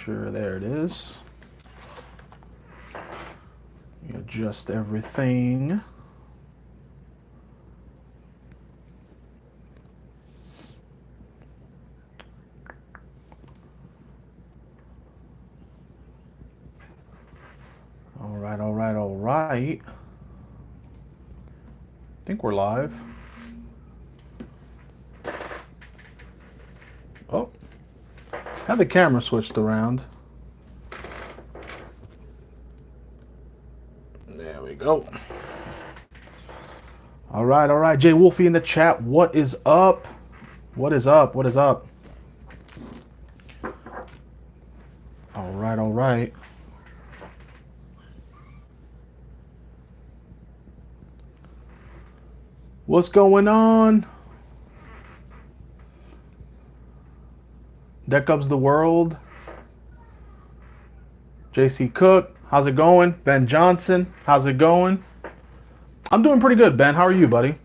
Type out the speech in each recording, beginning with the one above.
sure. There it is. Adjust everything. All right. I think we're live. Oh, had the camera switched around. There we go. All right. Jay Wolfie in the chat. What is up? What is up? What is up? All right. What's going on? Deck Up's the world. JC Cook, how's it going? Ben Johnson, how's it going? I'm doing pretty good, Ben. How are you, buddy?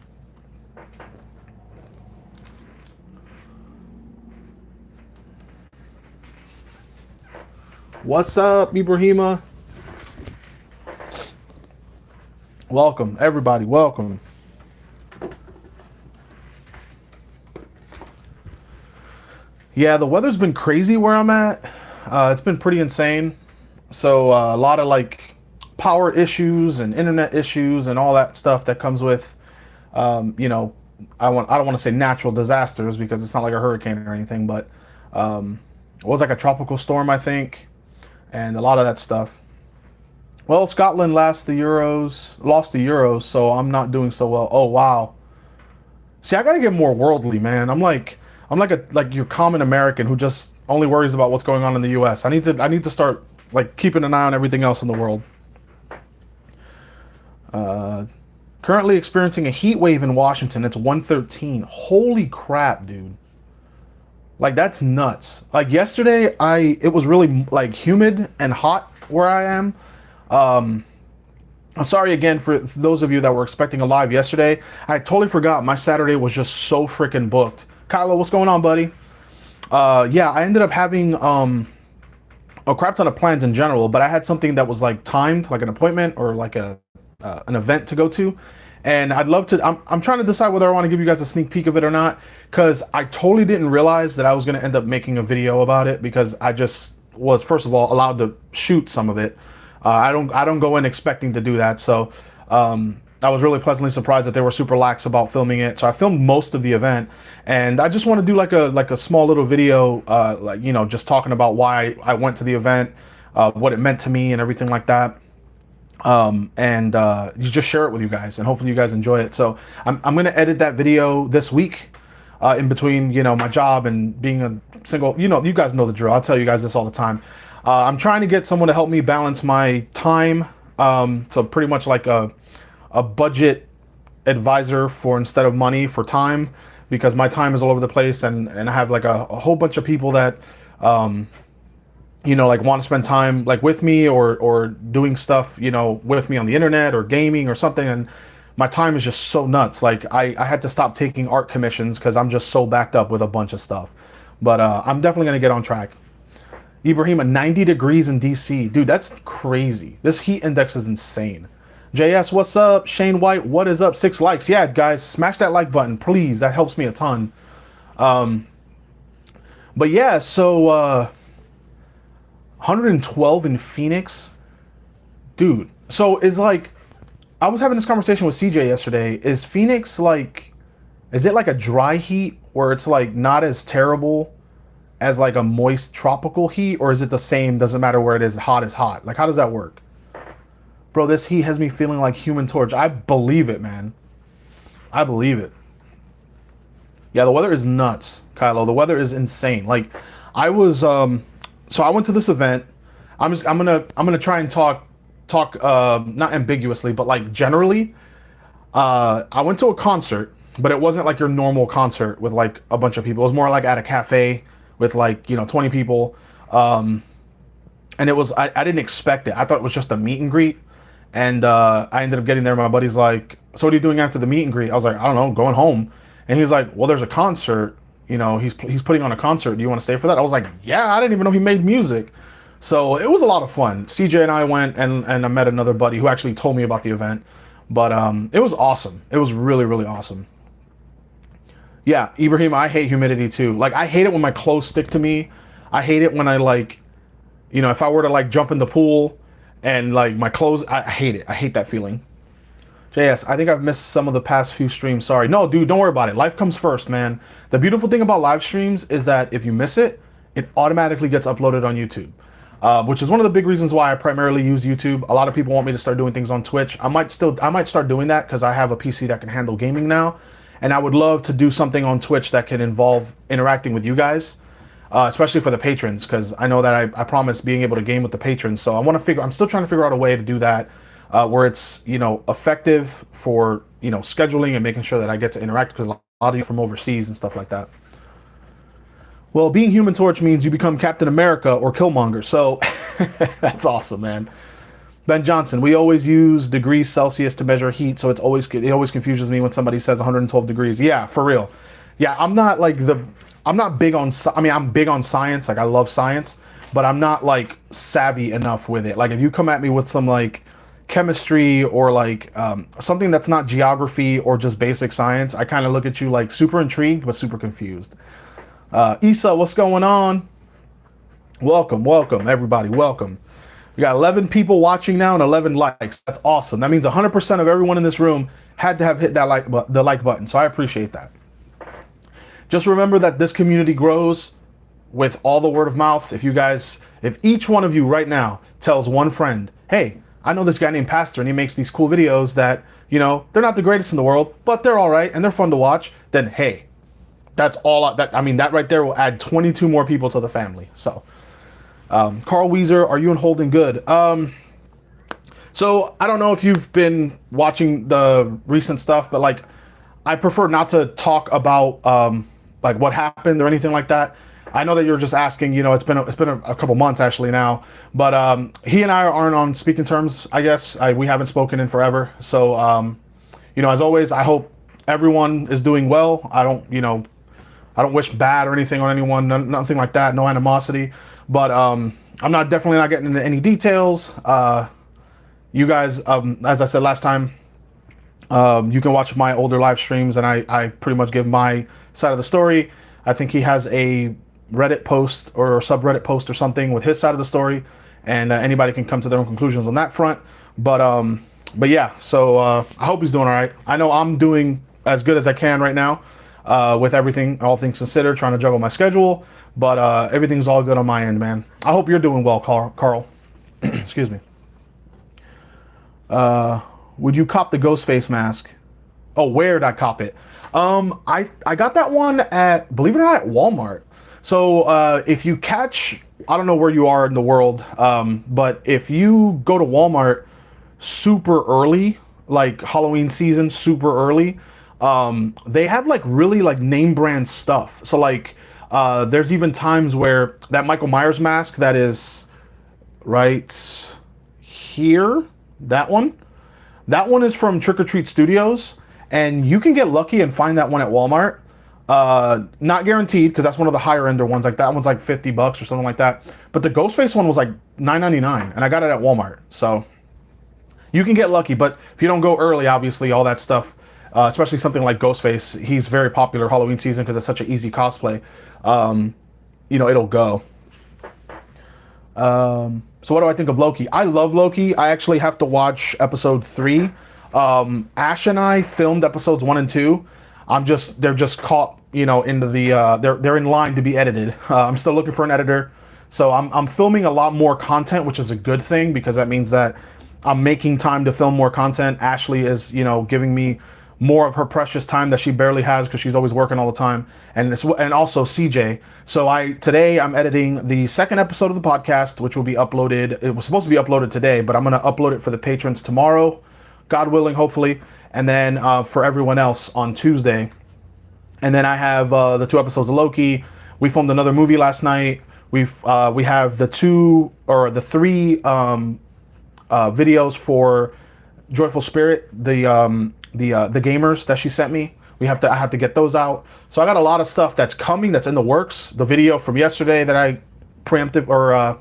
What's up, Ibrahima? Welcome, everybody. Welcome. Yeah, the weather's been crazy where I'm at. It's been pretty insane. So a lot of like power issues and internet issues and all that stuff that comes with, you know, I don't want to say natural disasters because it's not like a hurricane or anything, but it was like a tropical storm, I think, and a lot of that stuff. Well, Scotland lost the Euros, so I'm not doing so well. Oh wow. See, I gotta get more worldly, man. I'm like your common American who just only worries about what's going on in the U.S. I need to start like keeping an eye on everything else in the world. Currently experiencing a heat wave in Washington. It's 113. Holy crap, dude. Like that's nuts. Like yesterday, it was really like humid and hot where I am. I'm sorry again for those of you that were expecting a live yesterday. I totally forgot my Saturday was just so freaking booked. Kylo, what's going on, buddy? Yeah, I ended up having a crap ton of plans in general, but I had something that was like timed, like an appointment or like an event to go to, and I'd love to. I'm trying to decide whether I want to give you guys a sneak peek of it or not, because I totally didn't realize that I was going to end up making a video about it because I just was first of all allowed to shoot some of it. I don't go in expecting to do that, so I was really pleasantly surprised that they were super lax about filming it. So I filmed most of the event, and I just want to do like a small little video, like, you know, just talking about why I went to the event, what it meant to me, and everything like that. And you just share it with you guys, and hopefully you guys enjoy it. So I'm gonna edit that video this week, in between, you know, my job and being a single. You know, you guys know the drill. I'll tell you guys this all the time. I'm trying to get someone to help me balance my time. So pretty much like a budget advisor for instead of money for time, because my time is all over the place, and I have like a whole bunch of people that you know, like want to spend time like with me or doing stuff, you know, with me on the internet or gaming or something, and my time is just so nuts. Like I had to stop taking art commissions because I'm just so backed up with a bunch of stuff. But I'm definitely gonna get on track. Ibrahima, 90 degrees in DC. Dude, that's crazy. This heat index is insane. JS, what's up? Shane White, what is up? 6 likes. Yeah, guys, smash that like button, please. That helps me a ton. But yeah, so 112 in Phoenix. Dude, so it's like, I was having this conversation with CJ yesterday. Is Phoenix like, is it like a dry heat where it's like not as terrible as like a moist tropical heat, or is it the same, doesn't matter where it is, hot is hot? Like, how does that work? Bro, this heat has me feeling like Human Torch. I believe it, man. I believe it. Yeah, the weather is nuts, Kylo. The weather is insane. Like, I was so I went to this event. I'm gonna try and talk not ambiguously, but like generally. I went to a concert, but it wasn't like your normal concert with like a bunch of people. It was more like at a cafe with like, you know, 20 people. And it was, I didn't expect it. I thought it was just a meet and greet. And I ended up getting there. My buddy's like, so what are you doing after the meet and greet? I was like, I don't know, going home. And he's like, well, there's a concert. You know, he's putting on a concert. Do you want to stay for that? I was like, yeah, I didn't even know he made music. So it was a lot of fun. CJ and I went, and I met another buddy who actually told me about the event. But it was awesome. It was really, really awesome. Yeah, Ibrahim, I hate humidity too. Like, I hate it when my clothes stick to me. I hate it when I, like, if I were to, like, jump in the pool and, like, my clothes, I hate it. I hate that feeling. JS, I think I've missed some of the past few streams. Sorry. No, dude, don't worry about it. Life comes first, man. The beautiful thing about live streams is that if you miss it, it automatically gets uploaded on YouTube, which is one of the big reasons why I primarily use YouTube. A lot of people want me to start doing things on Twitch. I might start doing that because I have a PC that can handle gaming now, and I would love to do something on Twitch that can involve interacting with you guys, especially for the patrons, because I know that I promised being able to game with the patrons. So I'm still trying to figure out a way to do that, where it's, effective for, scheduling and making sure that I get to interact, because a lot of you from overseas and stuff like that. Well, being Human Torch means you become Captain America or Killmonger. So that's awesome, man. Ben Johnson, we always use degrees Celsius to measure heat, so it always confuses me when somebody says 112 degrees. Yeah, for real. Yeah, I'm not big on, I'm big on science. Like, I love science, but I'm not, like, savvy enough with it. Like, if you come at me with some, like, chemistry or, like, something that's not geography or just basic science, I kind of look at you like super intrigued but super confused. Issa, what's going on? Welcome, everybody, welcome. We got 11 people watching now and 11 likes. That's awesome. That means 100% of everyone in this room had to have hit the like button, so I appreciate that. Just remember that this community grows with all the word of mouth. If each one of you right now tells one friend, hey, I know this guy named Pastor and he makes these cool videos that, they're not the greatest in the world, but they're all right and they're fun to watch, then hey, that's all that right there will add 22 more people to the family. So, Carl Weezer, are you and Holden good? So I don't know if you've been watching the recent stuff, but, like, I prefer not to talk about like what happened or anything like that. I know that you're just asking. It's been a couple months actually now, but he and I aren't on speaking terms. I guess we haven't spoken in forever. So as always, I hope everyone is doing well. I don't wish bad or anything on anyone, nothing like that, no animosity. But I'm definitely not getting into any details. You guys, as I said last time, you can watch my older live streams, and I pretty much give my side of the story. I think he has a Reddit post or a subreddit post or something with his side of the story, and anybody can come to their own conclusions on that front. But yeah, so I hope he's doing all right. I know I'm doing as good as I can right now. With everything, all things considered, trying to juggle my schedule, but everything's all good on my end, man. I hope you're doing well, Carl. Excuse me. Would you cop the Ghostface mask? Oh, where'd I cop it? I got that one at, believe it or not, at Walmart. So if you catch, I don't know where you are in the world, but if you go to Walmart super early, like Halloween season, super early, they have, like, really, like, name brand stuff. So, like, there's even times where that Michael Myers mask that is right here, that one is from Trick or Treat Studios, and you can get lucky and find that one at Walmart. Not guaranteed, because that's one of the higher ender ones. Like, that one's like $50 or something like that. But the Ghostface one was like $9.99, and I got it at Walmart. So you can get lucky, but if you don't go early, obviously all that stuff, especially something like Ghostface, he's very popular Halloween season because it's such an easy cosplay. It'll go. So what do I think of Loki? I love Loki. I actually have to watch episode 3. Ash and I filmed episodes 1 and 2. They're just caught, into the, they're in line to be edited. I'm still looking for an editor. So I'm filming a lot more content, which is a good thing, because that means that I'm making time to film more content. Ashley is, giving me more of her precious time that she barely has because she's always working all the time, and also CJ. So today I'm editing the second episode of the podcast, which will be uploaded. It was supposed to be uploaded today, but I'm going to upload it for the patrons tomorrow, God willing, hopefully, and then for everyone else on Tuesday. And then I have the 2 episodes of Loki. We filmed another movie last night. We have the 3 videos for Joyful Spirit, the gamers that she sent me. I have to get those out. So I got a lot of stuff that's coming, that's in the works. The video from yesterday that I preempted or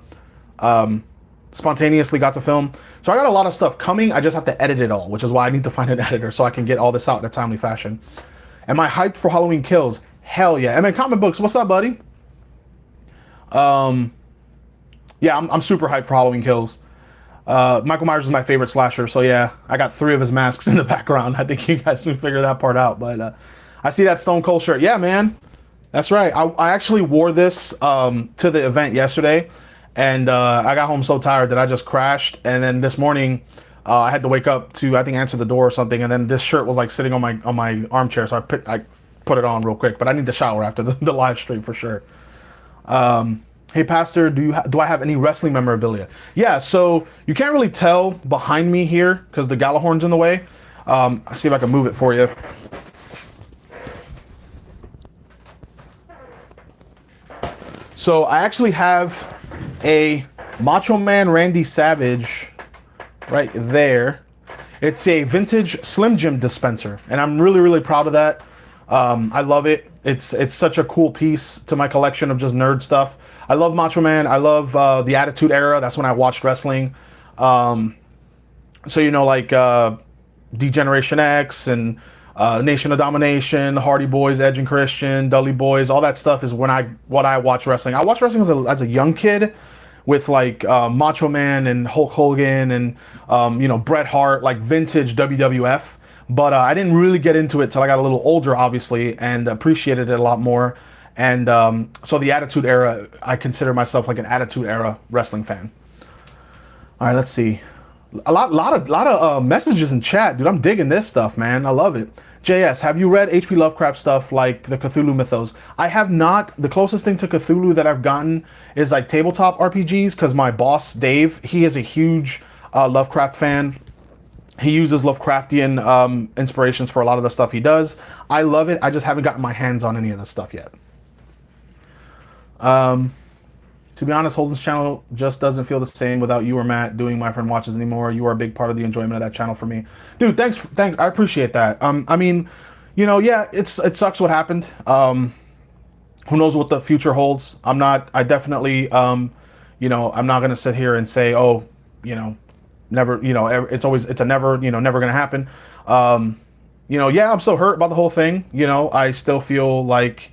Spontaneously got to film. So I got a lot of stuff coming. I just have to edit it all, which is why I need to find an editor so I can get all this out in a timely fashion. Am I hyped for Halloween Kills? Hell yeah. Comic books, what's up, buddy? Yeah, I'm super hyped for Halloween Kills. Michael Myers is my favorite slasher, so yeah, I got 3 of his masks in the background. I think you guys can figure that part out. But I see that Stone Cold shirt. Yeah, man, that's right. I actually wore this to the event yesterday, and I got home so tired that I just crashed. And then this morning, I had to wake up to, I think, answer the door or something. And then this shirt was like sitting on my armchair, so I put it on real quick. But I need to shower after the live stream for sure. Hey, Pastor, do I have any wrestling memorabilia? Yeah, so you can't really tell behind me here because the Galahorn's in the way. I'll see if I can move it for you. So I actually have a Macho Man Randy Savage right there. It's a vintage Slim Jim dispenser, and I'm really, really proud of that. I love it. It's such a cool piece to my collection of just nerd stuff. I love Macho Man. I love the Attitude Era. That's when I watched wrestling. So, you know, like D-Generation X and Nation of Domination, Hardy Boys, Edge and Christian, Dudley Boys, all that stuff is what I watch wrestling. I watched wrestling as a young kid with like Macho Man and Hulk Hogan and, you know, Bret Hart, like vintage WWF. But I didn't really get into it till I got a little older, obviously, and appreciated it a lot more. And so the Attitude Era, I consider myself like an Attitude Era wrestling fan. All right, let's see. A lot of messages in chat, dude. I'm digging this stuff, man. I love it. JS, have you read H.P. Lovecraft stuff like the Cthulhu mythos? I have not. The closest thing to Cthulhu that I've gotten is like tabletop RPGs, because my boss, Dave, he is a huge Lovecraft fan. He uses Lovecraftian inspirations for a lot of the stuff he does. I love it. I just haven't gotten my hands on any of this stuff yet. To be honest, Holden's channel just doesn't feel the same without you or Matt doing My Friend Watches anymore. You are a big part of the enjoyment of that channel for me. Dude, thanks. I appreciate that. I mean, you know, yeah, it sucks what happened. Who knows what the future holds? I definitely, you know, I'm not going to sit here and say, oh, you know, never, you know, it's a never, you know, never going to happen. You know, yeah, I'm still hurt about the whole thing. You know, I still feel like,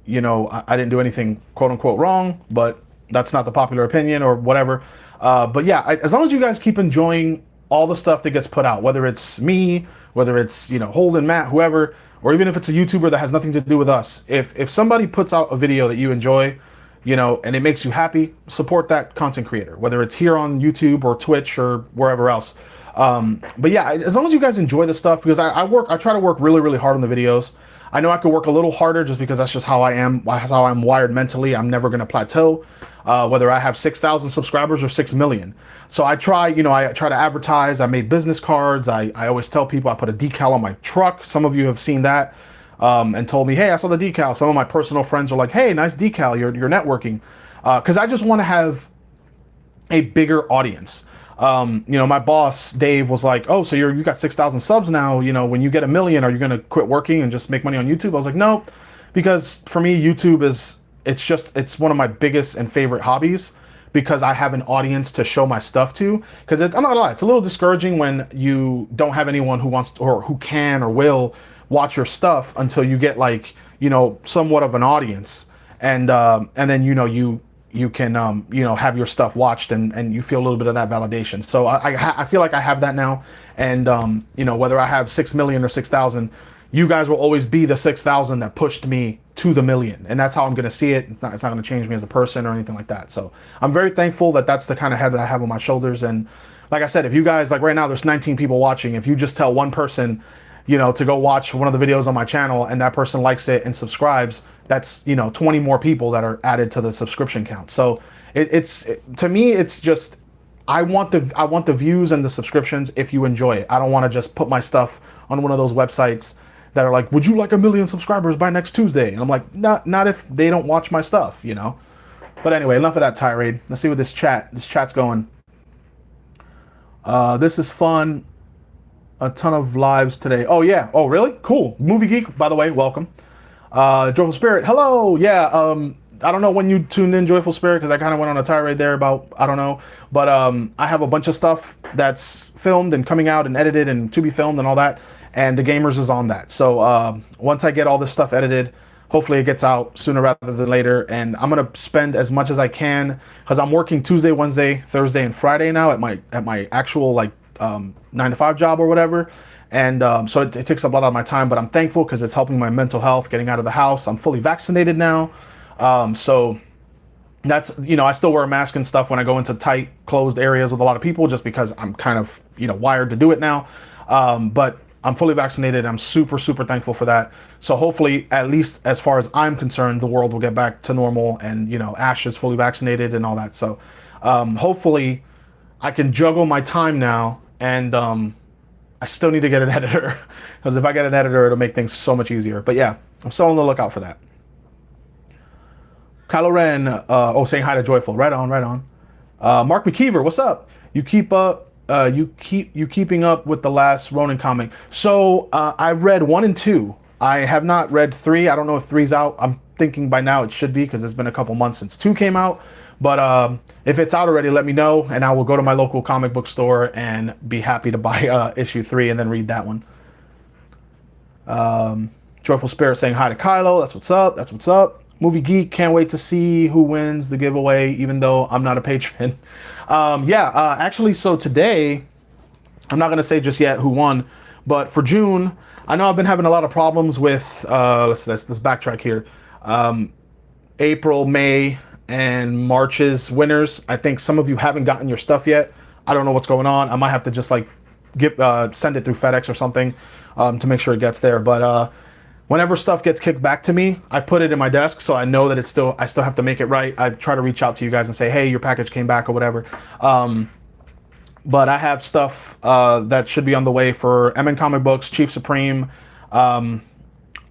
you know, I didn't do anything quote unquote wrong, but that's not the popular opinion or whatever. But yeah, as long as you guys keep enjoying all the stuff that gets put out, whether it's me, whether it's, you know, Holden, Matt, whoever, or even if it's a YouTuber that has nothing to do with us, if somebody puts out a video that you enjoy, you know, and it makes you happy, support that content creator, whether it's here on YouTube or Twitch or wherever else. But yeah, as long as you guys enjoy the stuff, because I try to work really, really hard on the videos. I know I could work a little harder just because that's just how I am, that's how I'm wired mentally. I'm never going to plateau, whether I have 6,000 subscribers or 6 million. So I try, you know, I try to advertise. I made business cards. I always tell people I put a decal on my truck. Some of you have seen that and told me, hey, I saw the decal. Some of my personal friends are like, hey, nice decal. You're networking. Because I just want to have a bigger audience. You know, my boss, Dave, was like, oh, so you got 6,000 subs now, you know, when you get 1 million, are you going to quit working and just make money on YouTube? I was like, no, because for me, YouTube it's one of my biggest and favorite hobbies, because I have an audience to show my stuff to. Because I'm not gonna lie, it's a little discouraging when you don't have anyone who wants to, or who can or will watch your stuff until you get like, you know, somewhat of an audience. And then, you know, you can, you know, have your stuff watched and you feel a little bit of that validation. So I feel like I have that now. And, you know, whether I have 6 million or 6,000, you guys will always be the 6,000 that pushed me to the million. And that's how I'm going to see it. It's not going to change me as a person or anything like that. So I'm very thankful that that's the kind of head that I have on my shoulders. And like I said, if you guys, like right now, there's 19 people watching. If you just tell one person, you know, to go watch one of the videos on my channel and that person likes it and subscribes, that's, you know, 20 more people that are added to the subscription count. So to me, it's just, I want the views and the subscriptions if you enjoy it. I don't want to just put my stuff on one of those websites that are like, would you like 1 million subscribers by next Tuesday? And I'm like, not if they don't watch my stuff, you know? But anyway, enough of that tirade. Let's see what this chat's going. This is fun. A ton of lives today. Oh yeah. Oh really? Cool. Movie Geek, by the way, welcome. Joyful Spirit, hello. Yeah. I don't know when you tuned in, Joyful Spirit, because I kind of went on a tirade there about, I don't know, but I have a bunch of stuff that's filmed and coming out and edited and to be filmed and all that, and the Gamers is on that. So once I get all this stuff edited, hopefully it gets out sooner rather than later, and I'm gonna spend as much as I can because I'm working Tuesday, Wednesday, Thursday, and Friday now at my actual like 9 to 5 job or whatever. And so it takes up a lot of my time, but I'm thankful because it's helping my mental health, getting out of the house. I'm fully vaccinated now. So that's, I still wear a mask and stuff when I go into tight, closed areas with a lot of people just because I'm kind of, wired to do it now. But I'm fully vaccinated. I'm super, super thankful for that. So hopefully, at least as far as I'm concerned, the world will get back to normal and, Ash is fully vaccinated and all that. So hopefully I can juggle my time now, and I still need to get an editor because if I get an editor, it'll make things so much easier. But yeah, I'm still on the lookout for that. Kylo Ren, saying hi to Joyful. Right on, right on. Mark McKeever, what's up? You keeping up with the last Ronin comic? So I've read 1 and 2. I have not read 3. I don't know if 3's out. I'm thinking by now it should be because it's been a couple months since 2 came out. But if it's out already, let me know, and I will go to my local comic book store and be happy to buy issue 3 and then read that one. Joyful Spirit saying hi to Kylo. That's what's up. That's what's up. Movie Geek, can't wait to see who wins the giveaway, even though I'm not a patron. Actually, so today, I'm not going to say just yet who won, but for June, I know I've been having a lot of problems with, let's backtrack here. April, May, and March's winners. I think some of you haven't gotten your stuff yet. I don't know what's going on. I might have to just like send it through FedEx or something to make sure it gets there. But whenever stuff gets kicked back to me, I put it in my desk so I know that I still have to make it right. I try to reach out to you guys and say, hey, your package came back or whatever. But I have stuff that should be on the way for MN Comic Books, Chief Supreme,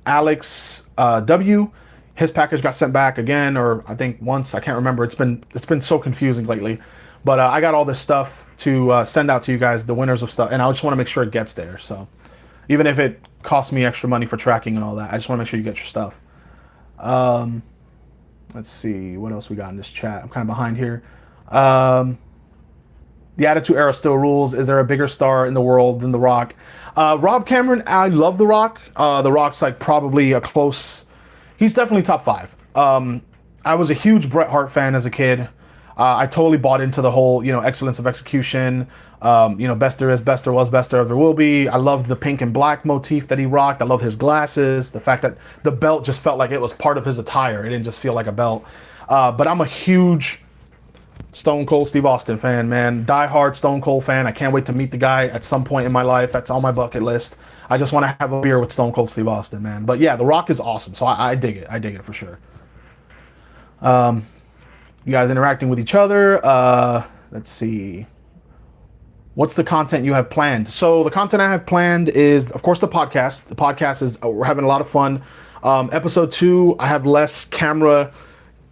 Alex W. His package got sent back again, or I think once. I can't remember. It's been so confusing lately. But I got all this stuff to send out to you guys, the winners of stuff, and I just want to make sure it gets there. So even if it costs me extra money for tracking and all that, I just want to make sure you get your stuff. Let's see what else we got in this chat. I'm kind of behind here. The Attitude Era still rules. Is there a bigger star in the world than The Rock? Rob Cameron, I love The Rock. The Rock's like probably a close. He's definitely top 5. I was a huge Bret Hart fan as a kid. I totally bought into the whole, excellence of execution. Best there is, best there was, best there ever will be. I loved the pink and black motif that he rocked. I love his glasses. The fact that the belt just felt like it was part of his attire. It didn't just feel like a belt. But I'm a huge Stone Cold Steve Austin fan, man. Die-hard Stone Cold fan. I can't wait to meet the guy at some point in my life. That's on my bucket list. I just want to have a beer with Stone Cold Steve Austin, man. But yeah, The Rock is awesome, so I dig it. I dig it for sure. You guys interacting with each other. Let's see. What's the content you have planned? So the content I have planned is, of course, the podcast. The podcast is, we're having a lot of fun. Episode 2, I have less camera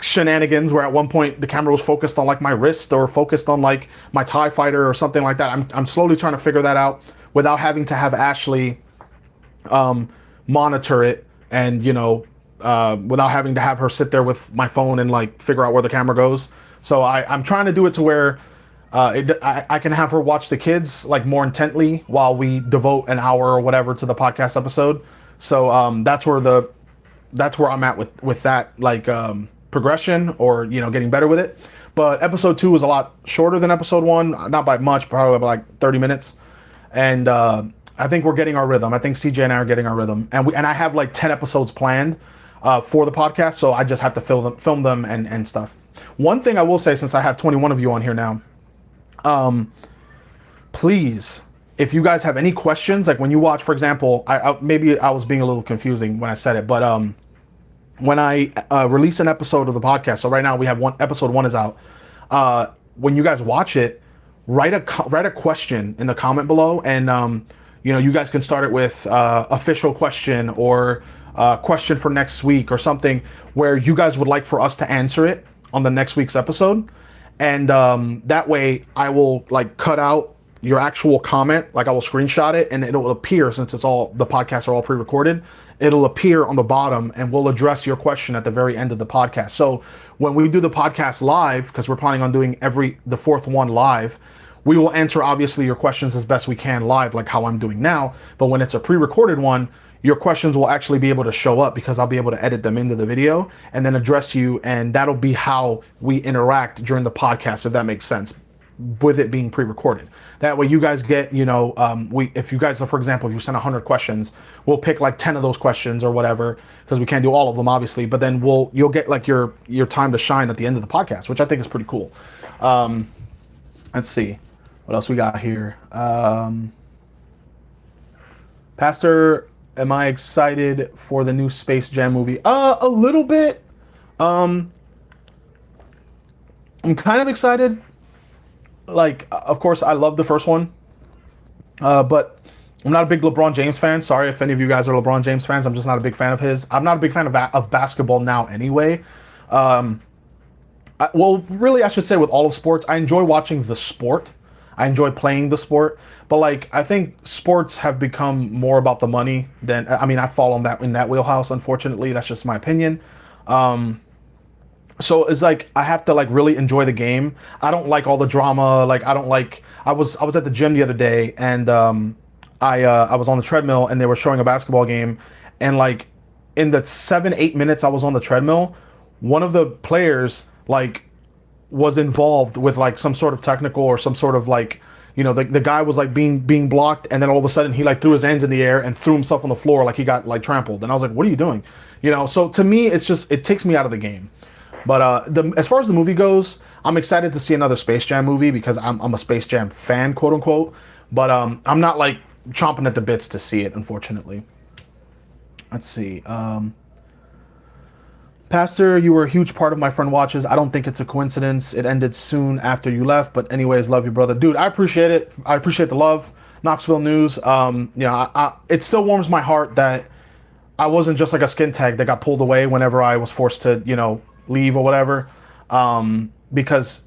shenanigans where at one point the camera was focused on like my wrist or focused on like my TIE fighter or something like that. I'm slowly trying to figure that out without having to have Ashley monitor it and, without having to have her sit there with my phone and like figure out where the camera goes. So I'm trying to do it to where I can have her watch the kids like more intently while we devote an hour or whatever to the podcast episode. So that's where I'm at with that like progression or getting better with it. But episode 2 is a lot shorter than episode 1, not by much, probably by like 30 minutes. And I think we're getting our rhythm. I think CJ and I are getting our rhythm, and I have like 10 episodes planned for the podcast, so I just have to film them and stuff. One thing I will say, since I have 21 of you on here now, please, if you guys have any questions, like when you watch, for example, maybe I was being a little confusing when I said it, but when I release an episode of the podcast, so right now we have episode 1 is out. When you guys watch it, write a question in the comment below, and you guys can start it with official question or question for next week or something where you guys would like for us to answer it on the next week's episode. And that way I will like cut out your actual comment, like I will screenshot it and it will appear, since it's all, the podcasts are all pre-recorded, it'll appear on the bottom, and we'll address your question at the very end of the podcast. So when we do the podcast live, because we're planning on doing the fourth one live, we will answer obviously your questions as best we can live, like how I'm doing now. But when it's a pre-recorded one, your questions will actually be able to show up because I'll be able to edit them into the video and then address you, and that'll be how we interact during the podcast, if that makes sense, with it being pre-recorded. That way you guys get, if you guys, for example, if you send 100 questions, we'll pick like 10 of those questions or whatever, because we can't do all of them obviously, but then you'll get like your time to shine at the end of the podcast, which I think is pretty cool. Let's see what else we got here. Pastor, am I excited for the new Space Jam movie? A little bit. I'm kind of excited. Like, of course, I love the first one, but I'm not a big LeBron James fan. Sorry if any of you guys are LeBron James fans. I'm just not a big fan of his. I'm not a big fan of basketball now anyway. Well, really, I should say with all of sports, I enjoy watching the sport. I enjoy playing the sport. But, like, I think sports have become more about the money than... I mean, I fall in that wheelhouse, unfortunately. That's just my opinion. So it's like I have to like really enjoy the game. I don't like all the drama. Like I don't like. I was at the gym the other day, and I was on the treadmill, and they were showing a basketball game, and like in the 7-8 minutes I was on the treadmill, one of the players like was involved with like some sort of technical or some sort of like, the guy was like being blocked, and then all of a sudden he like threw his hands in the air and threw himself on the floor like he got like trampled, and I was like, what are you doing? So to me it's just, it takes me out of the game. But as far as the movie goes, I'm excited to see another Space Jam movie because I'm a Space Jam fan, quote unquote. But I'm not like chomping at the bits to see it, unfortunately. Let's see. Pastor, you were a huge part of my friend watches. I don't think it's a coincidence. It ended soon after you left. But anyways, love you, brother. Dude, I appreciate it. I appreciate the love. Knoxville News. It still warms my heart that I wasn't just like a skin tag that got pulled away whenever I was forced to, leave or whatever, because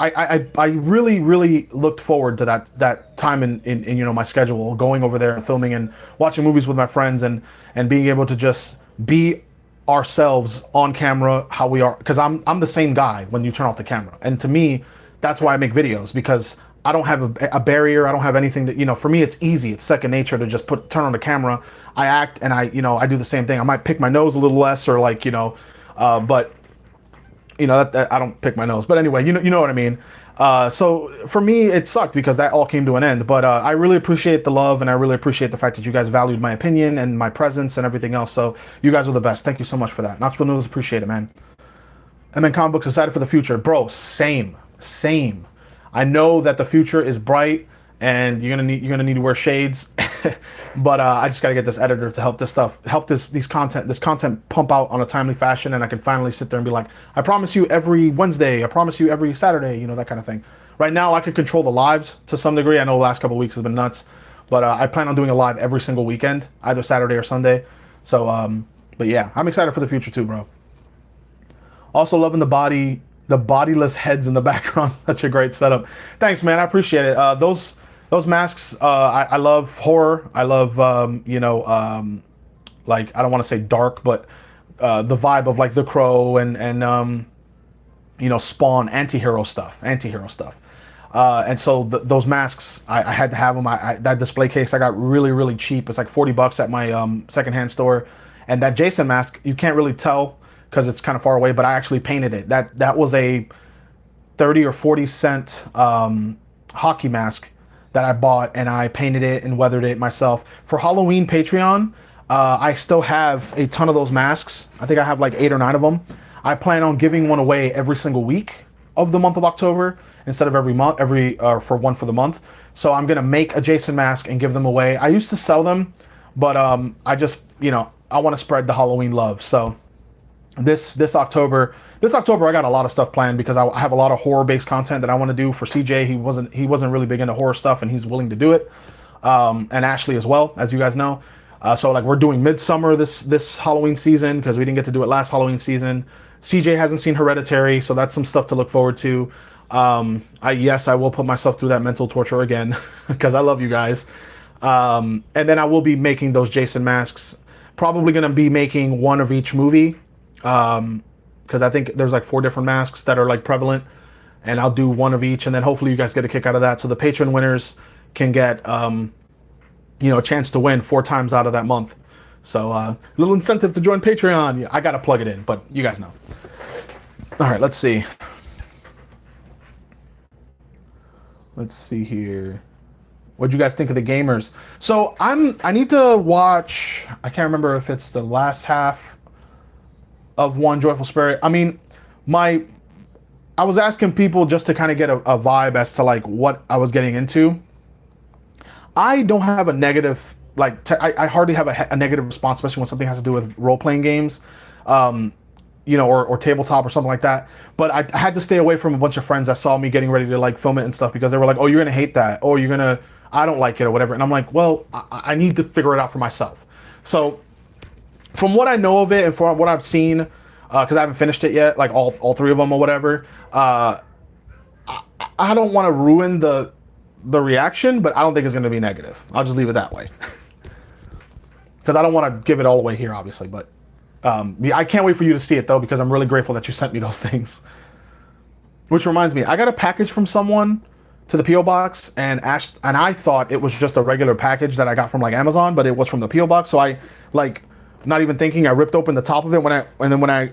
I really really looked forward to that time in my schedule, going over there and filming and watching movies with my friends and being able to just be ourselves on camera, how we are, because I'm the same guy when you turn off the camera, and to me that's why I make videos, because I don't have a barrier. I don't have anything that, for me it's easy, it's second nature to just turn on the camera. I act and I do the same thing. I might pick my nose a little less, or like but that I don't pick my nose, but anyway, you know what I mean. So for me, it sucked because that all came to an end. But I really appreciate the love, and I really appreciate the fact that you guys valued my opinion and my presence and everything else. So you guys are the best. Thank you so much for that. Knoxville News, appreciate it, man. MN Comic Books, excited for the future, bro. Same. I know that the future is bright, and you're gonna need to wear shades. But I just gotta get this editor to help this content pump out on a timely fashion, and I can finally sit there and be like, I promise you every Wednesday, I promise you every Saturday, that kind of thing. Right now I can control the lives to some degree. I know the last couple of weeks has been nuts, but I plan on doing a live every single weekend, either Saturday or Sunday. So but yeah, I'm excited for the future too, bro. Also loving the bodiless heads in the background. Such a great setup. Thanks, man. I appreciate it. Those masks, I love horror. I love, like, I don't want to say dark, but the vibe of like The Crow and Spawn, anti-hero stuff. And so those masks, I had to have them. That display case I got really, really cheap. It's like $40 at my secondhand store. And that Jason mask, you can't really tell because it's kind of far away, but I actually painted it. That was a 30 or 40 cent hockey mask that I bought, and I painted it and weathered it myself. For Halloween Patreon, I still have a ton of those masks. I think I have like 8 or 9 of them. I plan on giving one away every single week of the month of October instead of every month, for one for the month. So I'm gonna make a Jason mask and give them away. I used to sell them, but I just, I want to spread the Halloween love. So this October I got a lot of stuff planned because I have a lot of horror-based content that I want to do for CJ. He wasn't really big into horror stuff, and he's willing to do it. And Ashley as well, as you guys know. So like we're doing Midsummer this Halloween season because we didn't get to do it last Halloween season. CJ hasn't seen Hereditary, so that's some stuff to look forward to. I will put myself through that mental torture again because I love you guys. And then I will be making those Jason masks. Probably gonna be making one of each movie, because I think there's like 4 different masks that are like prevalent, and I'll do one of each, and then hopefully you guys get a kick out of that. So the patron winners can get a chance to win 4 times out of that month. So a little incentive to join Patreon. Yeah, I gotta plug it in, but you guys know. All right, let's see. Let's see here. What'd you guys think of the gamers? So I need to watch. I can't remember if it's the last half of One Joyful Spirit. I mean, I was asking people just to kind of get a vibe as to like what I was getting into. I don't have a negative, like, I hardly have a negative response, especially when something has to do with role-playing games, or tabletop or something like that. But I had to stay away from a bunch of friends that saw me getting ready to like film it and stuff, because they were like, oh, you're gonna hate that, or I don't like it, or whatever. And I'm like, well, I need to figure it out for myself. So from what I know of it and from what I've seen, because I haven't finished it yet, like all 3 of them or whatever, I don't want to ruin the reaction, but I don't think it's going to be negative. I'll just leave it that way. Because I don't want to give it all away here, obviously. But I can't wait for you to see it, though, because I'm really grateful that you sent me those things. Which reminds me, I got a package from someone to the P.O. Box, and I thought it was just a regular package that I got from like Amazon, but it was from the P.O. Box. So I, like, not even thinking, I ripped open the top of it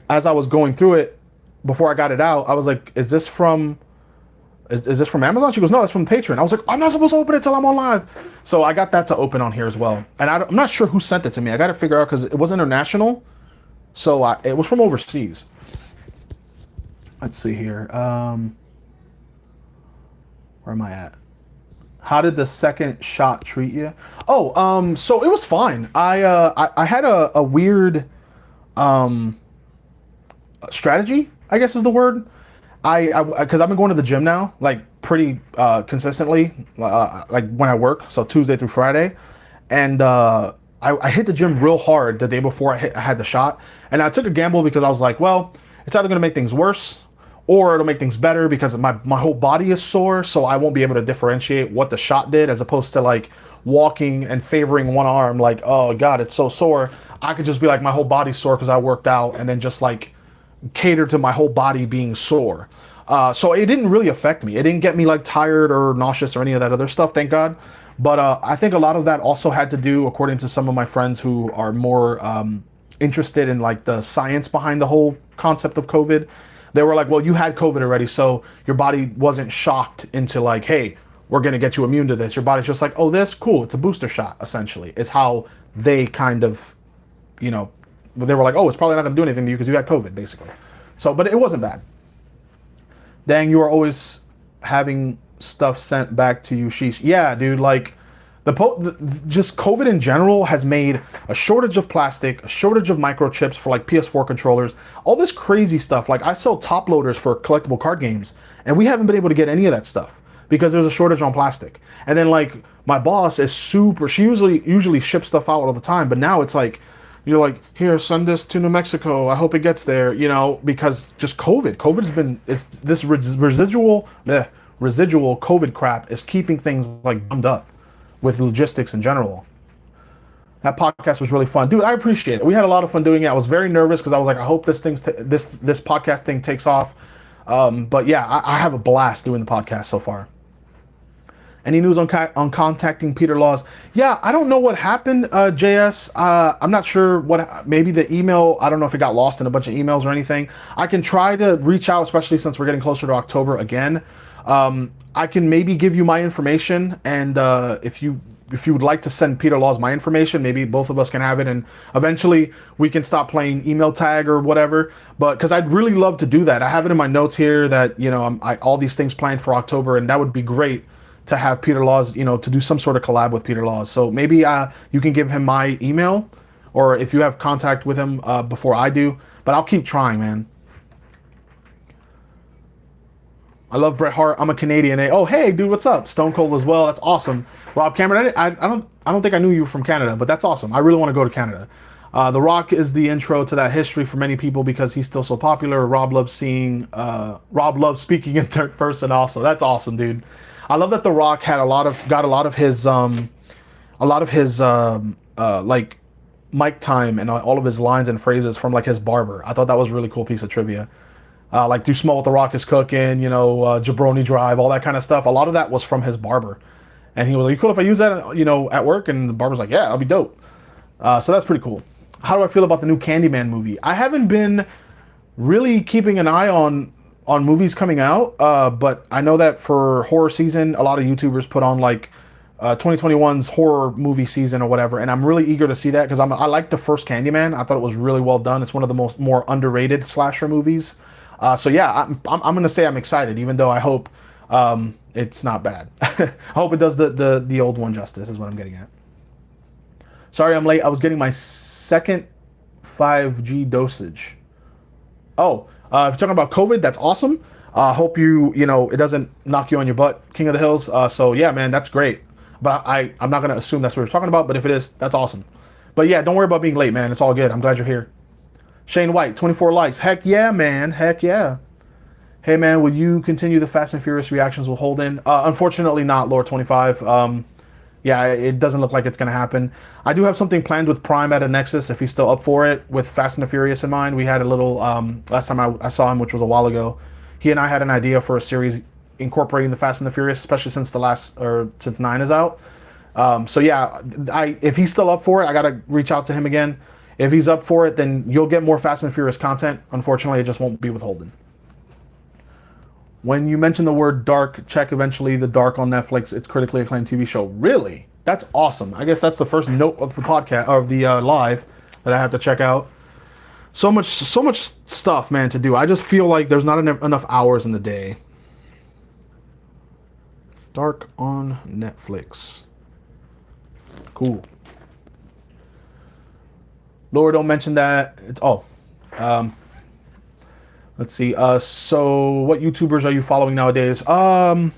as I was going through it, before I got it out, I was like, is this from Amazon? She goes, no, that's from Patreon. I was like, I'm not supposed to open it till I'm on live. So I got that to open on here as well. And I'm not sure who sent it to me. I got to figure out, because it was international. So it was from overseas. Let's see here. Where am I at? How did the second shot treat you? Oh, so it was fine. I had a weird strategy, I guess is the word. Because I've been going to the gym now, like pretty consistently, like when I work, so Tuesday through Friday, and I hit the gym real hard the day before I had the shot, and I took a gamble because I was like, well, it's either going to make things worse or it'll make things better, because my whole body is sore, so I won't be able to differentiate what the shot did, as opposed to like walking and favoring one arm, like, oh god, it's so sore. I could just be like, my whole body's sore because I worked out, and then just like cater to my whole body being sore. So it didn't really affect me. It didn't get me like tired or nauseous or any of that other stuff, thank God. But I think a lot of that also had to do, according to some of my friends who are more interested in like the science behind the whole concept of COVID. They were like, well, you had COVID already, so your body wasn't shocked into like, hey, we're going to get you immune to this. Your body's just like, oh, this, cool, it's a booster shot, essentially, is how they kind of, they were like, oh, it's probably not going to do anything to you because you had COVID, basically. So, but it wasn't bad. Dang, you are always having stuff sent back to you, sheesh. Yeah, dude, like, just COVID in general has made a shortage of plastic, a shortage of microchips for like PS4 controllers, all this crazy stuff. Like, I sell top loaders for collectible card games, and we haven't been able to get any of that stuff because there's a shortage on plastic. And then like my boss is she usually ships stuff out all the time, but now it's like, you're like, here, send this to New Mexico, I hope it gets there, because just COVID's been, it's this residual COVID crap is keeping things like bummed up with logistics in general. That podcast was really fun, dude. I appreciate it. We had a lot of fun doing it. I was very nervous because I was like, I hope this podcast thing takes off. But yeah, I have a blast doing the podcast so far. Any news on contacting Peter Laws? Yeah, I don't know what happened, JS. I'm not sure maybe the email, I don't know if it got lost in a bunch of emails or anything. I can try to reach out, especially since we're getting closer to October again. I can maybe give you my information, and if you would like to send Peter Laws my information, maybe both of us can have it, and eventually we can stop playing email tag or whatever. But because I'd really love to do that. I have it in my notes here that all these things planned for October, and that would be great to have Peter Laws, to do some sort of collab with Peter Laws. So maybe you can give him my email, or if you have contact with him before I do. But I'll keep trying, man. I love Bret Hart. I'm a Canadian. Oh, hey, dude, what's up? Stone Cold as well. That's awesome. Rob Cameron, I don't think I knew you from Canada, but that's awesome. I really want to go to Canada. The Rock is the intro to that history for many people because he's still so popular. Rob loves speaking in third person also. That's awesome, dude. I love that The Rock got a lot of his like mic time and all of his lines and phrases from like his barber. I thought that was a really cool piece of trivia. Like "Do Smell What the Rock is Cooking," "Jabroni Drive," all that kind of stuff. A lot of that was from his barber, and he was like, "You cool if I use that, at work?" And the barber's like, "Yeah, I'll be dope." So that's pretty cool. How do I feel about the new Candyman movie? I haven't been really keeping an eye on movies coming out, but I know that for horror season, a lot of YouTubers put on like 2021's horror movie season or whatever, and I'm really eager to see that because I like the first Candyman. I thought it was really well done. It's one of the more underrated slasher movies. So yeah, I'm gonna say I'm excited, even though I hope it's not bad. I hope it does the old one justice. Is what I'm getting at. Sorry, I'm late. I was getting my second 5G dosage. Oh, if you're talking about COVID, that's awesome. Hope it doesn't knock you on your butt, King of the Hills. So yeah, man, that's great. But I'm not gonna assume that's what you're talking about. But if it is, that's awesome. But yeah, don't worry about being late, man. It's all good. I'm glad you're here. Shane White, 24 likes. Heck yeah, man. Heck yeah. Hey man, will you continue the Fast and Furious reactions with Holden? Unfortunately not, Lord 25. Yeah, it doesn't look like it's going to happen. I do have something planned with Prime at a Nexus if he's still up for it, with Fast and the Furious in mind. We had a little, last time I saw him, which was a while ago, he and I had an idea for a series incorporating the Fast and the Furious, especially since since 9 is out. So yeah, if he's still up for it, I got to reach out to him again. If he's up for it, then you'll get more Fast and Furious content. Unfortunately, it just won't be with Holden. When you mention the word dark, check eventually the Dark on Netflix. It's critically acclaimed TV show. Really? That's awesome. I guess that's the first note of the podcast or the live that I have to check out. So much stuff, man, to do. I just feel like there's not enough hours in the day. Dark on Netflix. Cool. Lord, don't mention that. Let's see. So what YouTubers are you following nowadays? I'm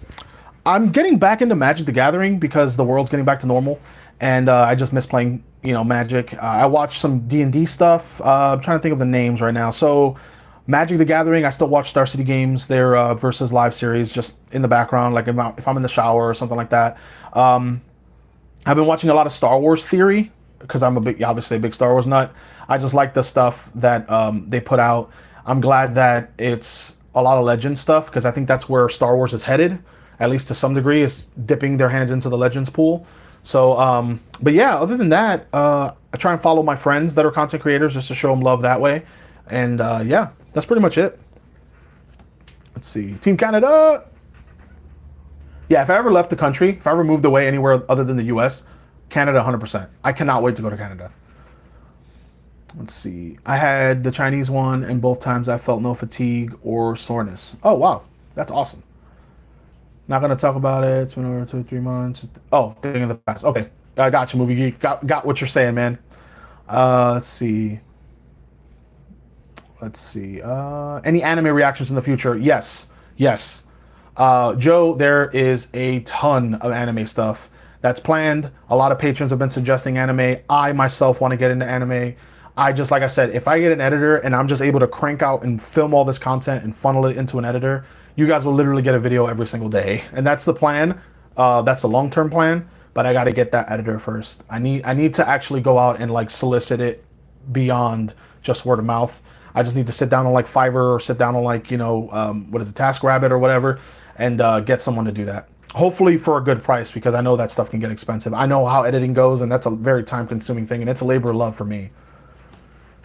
getting back into Magic the Gathering because the world's getting back to normal, and I just miss playing, Magic. I watched some D&D stuff. I'm trying to think of the names right now. So Magic the Gathering, I still watch Star City Games, their versus live series, just in the background, like if I'm in the shower or something like that. I've been watching a lot of Star Wars Theory because I'm obviously a big Star Wars nut. I just like the stuff that they put out. I'm glad that it's a lot of Legends stuff because I think that's where Star Wars is headed, at least to some degree, is dipping their hands into the Legends pool. So, but yeah, other than that, I try and follow my friends that are content creators just to show them love that way. And yeah, that's pretty much it. Let's see. Team Canada. Yeah, if I ever left the country, if I ever moved away anywhere other than the US, Canada 100%. I cannot wait to go to Canada. Let's see. I had the Chinese one, and both times I felt no fatigue or soreness. Oh, wow. That's awesome. Not going to talk about it. It's been over 2 or 3 months. Oh, thing in the past. Okay. I got you, Movie Geek. Got what you're saying, man. Let's see. Any anime reactions in the future? Yes. Joe, there is a ton of anime stuff that's planned. A lot of patrons have been suggesting anime. I myself want to get into anime. Like I said, if I get an editor and I'm just able to crank out and film all this content and funnel it into an editor, you guys will literally get a video every single day. And that's the plan. That's the long-term plan. But I got to get that editor first. I need to actually go out and like solicit it beyond just word of mouth. I just need to sit down on like Fiverr or sit down on like, TaskRabbit or whatever, and get someone to do that. Hopefully for a good price, because I know that stuff can get expensive. I know how editing goes, and that's a very time-consuming thing, and it's a labor of love for me.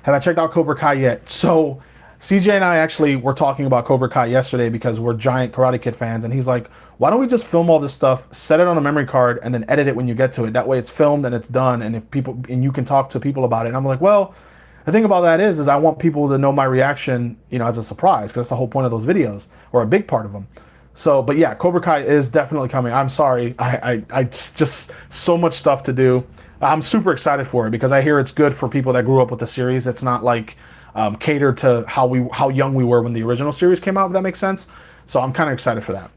Have I checked out Cobra Kai yet? So CJ and I actually were talking about Cobra Kai yesterday because we're giant Karate Kid fans, and he's like, why don't we just film all this stuff, set it on a memory card, and then edit it when you get to it? That way it's filmed and it's done, and you can talk to people about it. And I'm like, well, the thing about that is I want people to know my reaction, as a surprise, because that's the whole point of those videos, or a big part of them. So, but yeah, Cobra Kai is definitely coming. I'm sorry, I just so much stuff to do. I'm super excited for it because I hear it's good for people that grew up with the series. It's not like catered to how young we were when the original series came out, if that makes sense. So I'm kind of excited for that.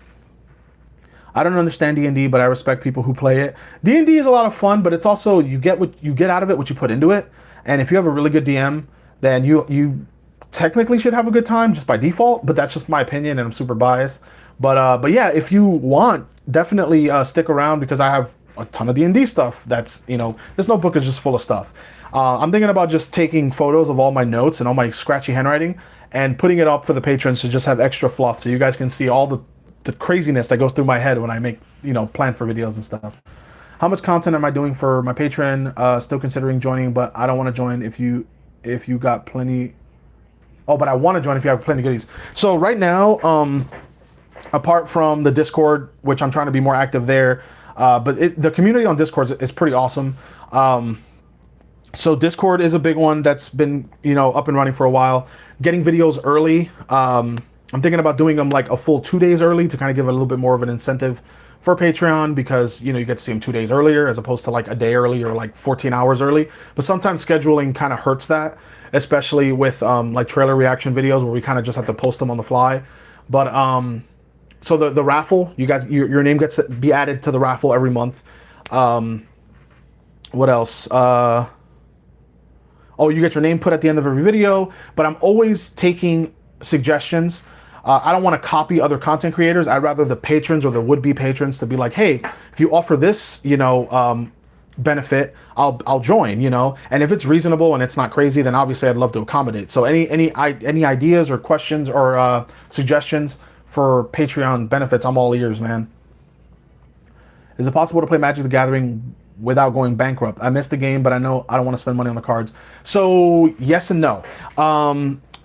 I don't understand D&D, but I respect people who play it. D&D is a lot of fun, but it's also you get out of it what you put into it. And if you have a really good DM, then you technically should have a good time just by default. But that's just my opinion, and I'm super biased. But yeah, if you want, definitely stick around because I have a ton of D&D stuff. That's this notebook is just full of stuff. I'm thinking about just taking photos of all my notes and all my scratchy handwriting and putting it up for the patrons to just have extra fluff so you guys can see all the craziness that goes through my head when I make, plan for videos and stuff. How much content am I doing for my Patreon? Still considering joining, but I don't want to join if you got plenty. Oh, but I want to join if you have plenty of goodies. So right now, apart from the Discord, which I'm trying to be more active there, but the community on Discord is pretty awesome. So Discord is a big one that's been, up and running for a while. Getting videos early. I'm thinking about doing them like a full 2 days early to kind of give it a little bit more of an incentive for Patreon because, you get to see them 2 days earlier as opposed to like a day early or like 14 hours early. But sometimes scheduling kind of hurts that, especially with like trailer reaction videos where we kind of just have to post them on the fly. But so the raffle, you guys, your name gets to be added to the raffle every month. What else? Oh, you get your name put at the end of every video, but I'm always taking suggestions. I don't want to copy other content creators. I'd rather the patrons or the would-be patrons to be like, hey, if you offer this, benefit, I'll join, and if it's reasonable and it's not crazy, then obviously I'd love to accommodate. So any ideas or questions or suggestions for Patreon benefits, I'm all ears, man. Is it possible to play Magic the Gathering without going bankrupt? I missed the game, but I know I don't want to spend money on the cards. So yes and no.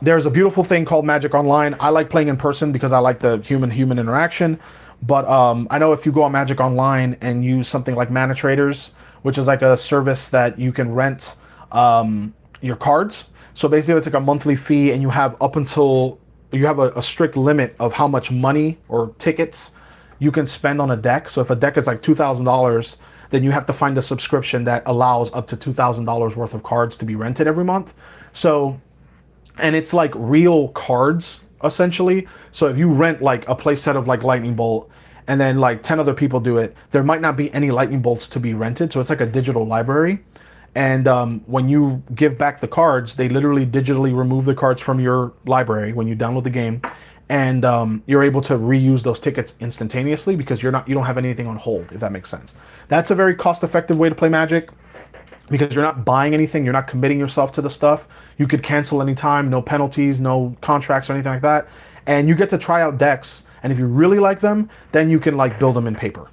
There's a beautiful thing called Magic Online. I like playing in person because I like the human interaction. But I know if you go on Magic Online and use something like Mana Traders, which is like a service that you can rent your cards. So basically it's like a monthly fee and you have up until you have a strict limit of how much money or tickets you can spend on a deck. So if a deck is like $2,000, then you have to find a subscription that allows up to $2,000 worth of cards to be rented every month. So, and it's like real cards essentially. So if you rent like a play set of like Lightning Bolt and then like 10 other people do it, there might not be any Lightning Bolts to be rented. So it's like a digital library. And when you give back the cards, they literally digitally remove the cards from your library when you download the game. And you're able to reuse those tickets instantaneously because you don't have anything on hold, if that makes sense. That's a very cost-effective way to play Magic because you're not buying anything, you're not committing yourself to the stuff. You could cancel anytime, no penalties, no contracts or anything like that. And you get to try out decks, and if you really like them, then you can like build them in paper.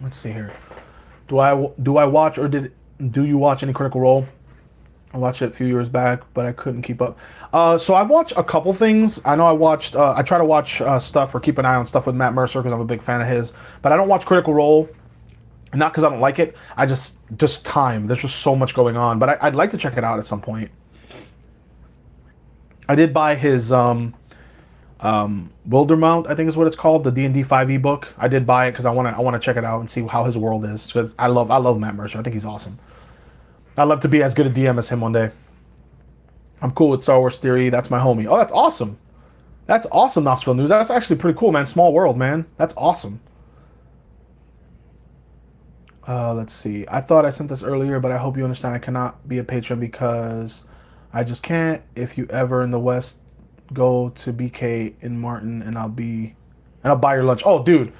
Let's see here. Do I watch or do you watch any Critical Role? I watched it a few years back, but I couldn't keep up. So I've watched a couple things. I know I try to watch stuff or keep an eye on stuff with Matt Mercer because I'm a big fan of his. But I don't watch Critical Role, not because I don't like it. I just time. There's just so much going on. But I'd like to check it out at some point. I did buy his Wildermount, I think is what it's called, the D&D 5e book. I did buy it because I want to check it out and see how his world is. Because I love Matt Mercer. I think he's awesome. I'd love to be as good a DM as him one day. I'm cool with Star Wars Theory. That's my homie. Oh, that's awesome. That's awesome, Knoxville News. That's actually pretty cool, man. Small world, man. That's awesome. Let's see. I thought I sent this earlier, but I hope you understand I cannot be a patron because I just can't. If you ever in the West, go to BK in Martin and I'll buy your lunch. Oh, dude.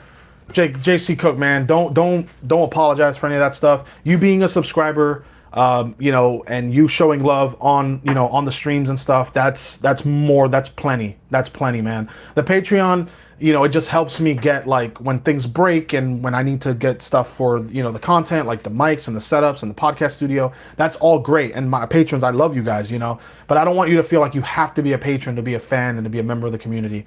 JC Cook, man. Don't apologize for any of that stuff. You being a subscriber, and you showing love on the streams and stuff, that's plenty, man. The Patreon, it just helps me get like when things break and when I need to get stuff for the content, like the mics and the setups and the podcast studio. That's all great, and my patrons, I love you guys, but I don't want you to feel like you have to be a patron to be a fan and to be a member of the community.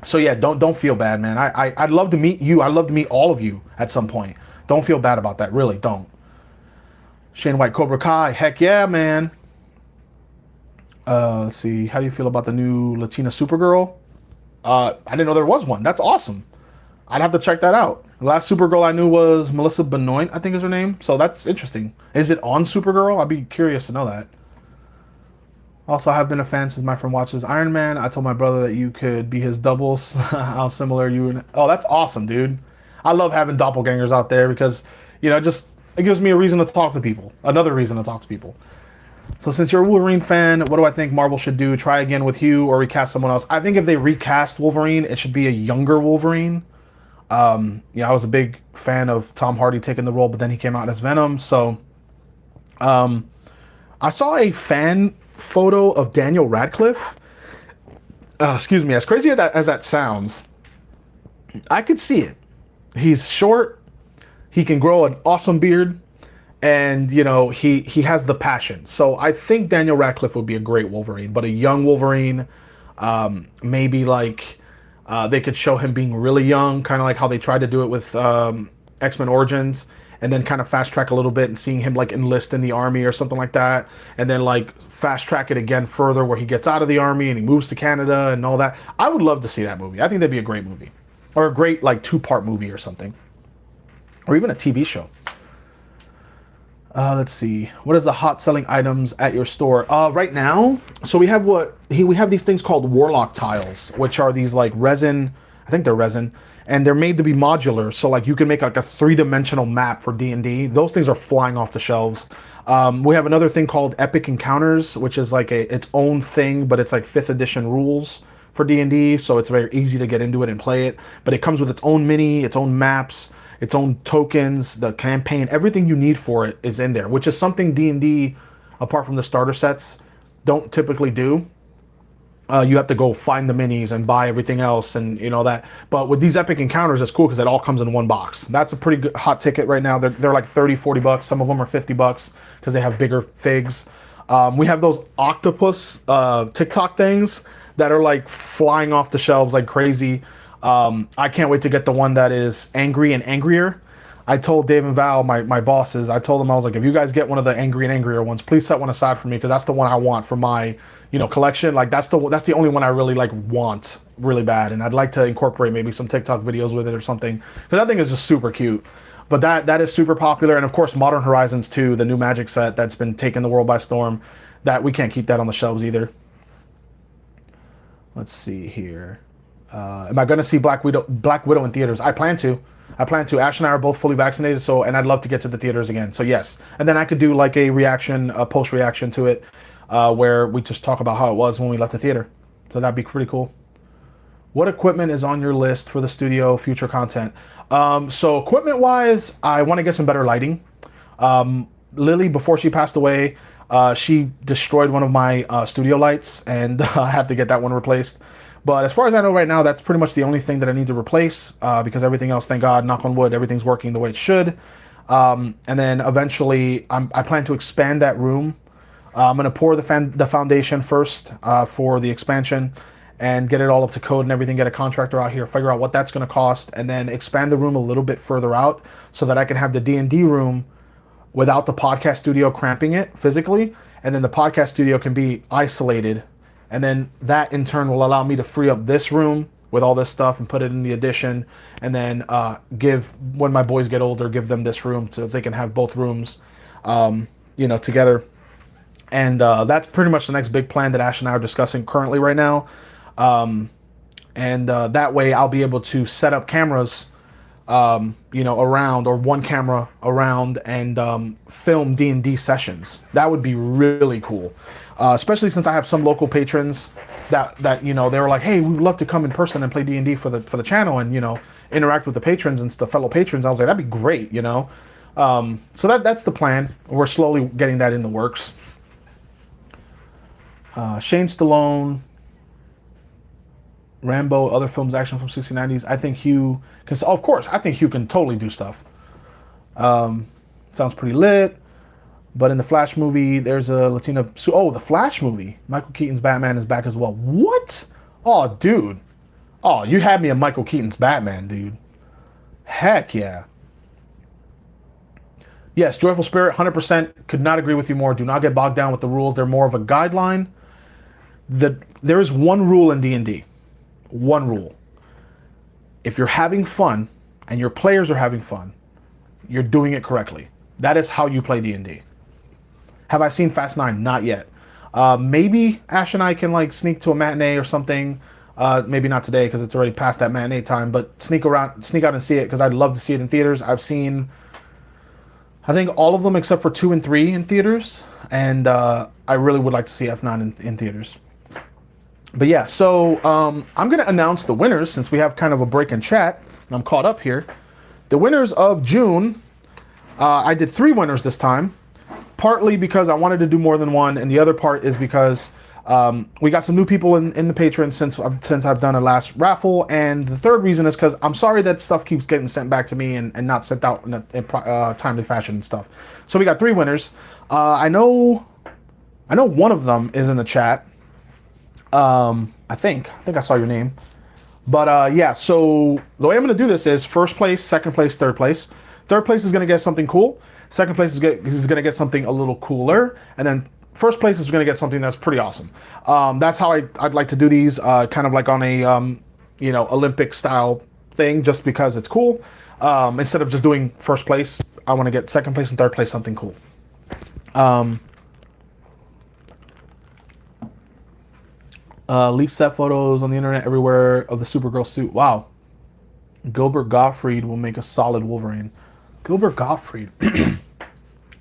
So yeah, don't feel bad, man. I'd love to meet you. I'd love to meet all of you at some point. Don't feel bad about that, really, don't. Shane White, Cobra Kai, heck yeah, man. Let's see, how do you feel about the new Latina Supergirl? I didn't know there was one. That's awesome. I'd have to check that out. The last Supergirl I knew was Melissa Benoist, I think is her name. So that's interesting. Is it on Supergirl? I'd be curious to know that. Also, I have been a fan since my friend watches Iron Man. I told my brother that you could be his doubles. How similar you and... Oh, that's awesome, dude. I love having doppelgangers out there because, it gives me a reason to talk to people. Another reason to talk to people. So since you're a Wolverine fan, what do I think Marvel should do? Try again with Hugh or recast someone else? I think if they recast Wolverine, it should be a younger Wolverine. Yeah, I was a big fan of Tom Hardy taking the role, but then he came out as Venom. So um, I saw a fan photo of Daniel Radcliffe. Excuse me, as crazy as that sounds, I could see it. He's short. He can grow an awesome beard, and he has the passion. So I think Daniel Radcliffe would be a great Wolverine, but a young Wolverine, maybe like they could show him being really young, kind of like how they tried to do it with X-Men Origins, and then kind of fast track a little bit and seeing him like enlist in the army or something like that, and then like fast track it again further where he gets out of the army and he moves to Canada and all that. I would love to see that movie. I think that'd be a great movie, or a great like two-part movie or something, or even a TV show. Let's see. What is the hot selling items at your store? Right now, so we have these things called Warlock tiles, which are these like resin. I think they're resin, and they're made to be modular. So like you can make like a three-dimensional map for D&D. Those things are flying off the shelves. We have another thing called Epic Encounters, which is like its own thing, but it's like 5th edition rules for D&D. So it's very easy to get into it and play it. But it comes with its own mini, its own maps, its own tokens, the campaign, everything you need for it is in there, which is something D&D, apart from the starter sets, don't typically do. You have to go find the minis and buy everything else and that. But with these Epic Encounters, it's cool because it all comes in one box. That's a pretty good hot ticket right now. They're like 30, 40 bucks. Some of them are 50 bucks because they have bigger figs. We have those octopus TikTok things that are like flying off the shelves like crazy. I can't wait to get the one that is angry and angrier. I told Dave and Val, my bosses, I told them, I was like, if you guys get one of the angry and angrier ones, please set one aside for me because that's the one I want for my collection. Like that's the only one I really like want really bad, and I'd like to incorporate maybe some TikTok videos with it or something because that thing is just super cute. But that is super popular, and of course Modern Horizons 2, the new Magic set that's been taking the world by storm. That we can't keep that on the shelves either. Let's see here. Am I going to see Black Widow in theaters? I plan to. Ash and I are both fully vaccinated, and I'd love to get to the theaters again. So yes, and then I could do like a post reaction to it, where we just talk about how it was when we left the theater. So that'd be pretty cool. What equipment is on your list for the studio future content? So equipment wise, I want to get some better lighting. Lily, before she passed away, she destroyed one of my studio lights, and I have to get that one replaced. But as far as I know right now, that's pretty much the only thing that I need to replace, because everything else, thank God, knock on wood, everything's working the way it should. And then eventually, I plan to expand that room. I'm going to pour the foundation first for the expansion and get it all up to code and everything, get a contractor out here, figure out what that's going to cost, and then expand the room a little bit further out so that I can have the D&D room without the podcast studio cramping it physically. And then the podcast studio can be isolated. And then that in turn will allow me to free up this room with all this stuff and put it in the addition. And then when my boys get older, give them this room so they can have both rooms, together. And that's pretty much the next big plan that Ash and I are discussing currently right now. And that way I'll be able to set up cameras, around, or one camera around, and film D&D sessions. That would be really cool. Especially since I have some local patrons that they were like, hey, we would love to come in person and play D&D for the channel and interact with the patrons and the fellow patrons. I was like, that'd be great, so that's the plan. We're slowly getting that in the works. Shane Stallone, Rambo, other films, action from 60s, 90s. I think Hugh can. Of course, I think Hugh can totally do stuff. Sounds pretty lit. But in the Flash movie, there's a Latina. Oh, the Flash movie. Michael Keaton's Batman is back as well. What? Oh, dude. Oh, you had me a Michael Keaton's Batman, dude. Heck yeah. Yes, Joyful Spirit, 100%. Could not agree with you more. Do not get bogged down with the rules. They're more of a guideline. There is one rule in D&D. One rule. If you're having fun and your players are having fun, you're doing it correctly. That is how you play D&D. Have I seen Fast 9? Not yet. Maybe Ash and I can sneak to a matinee or something. Maybe not today because it's already past that matinee time, but sneak out and see it because I'd love to see it in theaters. I've seen, I think, all of them except for 2 and 3 in theaters, and I really would like to see F9 in theaters. But yeah, so I'm going to announce the winners since we have kind of a break in chat. I'm caught up here. The winners of June, I did 3 winners this time, partly because I wanted to do more than one, and the other part is because we got some new people in the patrons since I've done a last raffle, and the third reason is because I'm sorry that stuff keeps getting sent back to me and not sent out in a timely fashion and stuff. So we got 3 winners. I know one of them is in the chat. I think I saw your name. But yeah, so the way I'm going to do this is first place, second place, third place. Third place is going to get something cool. Second place is going to get something a little cooler. And then first place is going to get something that's pretty awesome. That's how I'd like to do these, kind of like on a, Olympic style thing, just because it's cool. Instead of just doing first place, I want to get second place and third place something cool. Leaked set photos on the internet everywhere of the Supergirl suit. Wow. Gilbert Gottfried will make a solid Wolverine. Gilbert Gottfried.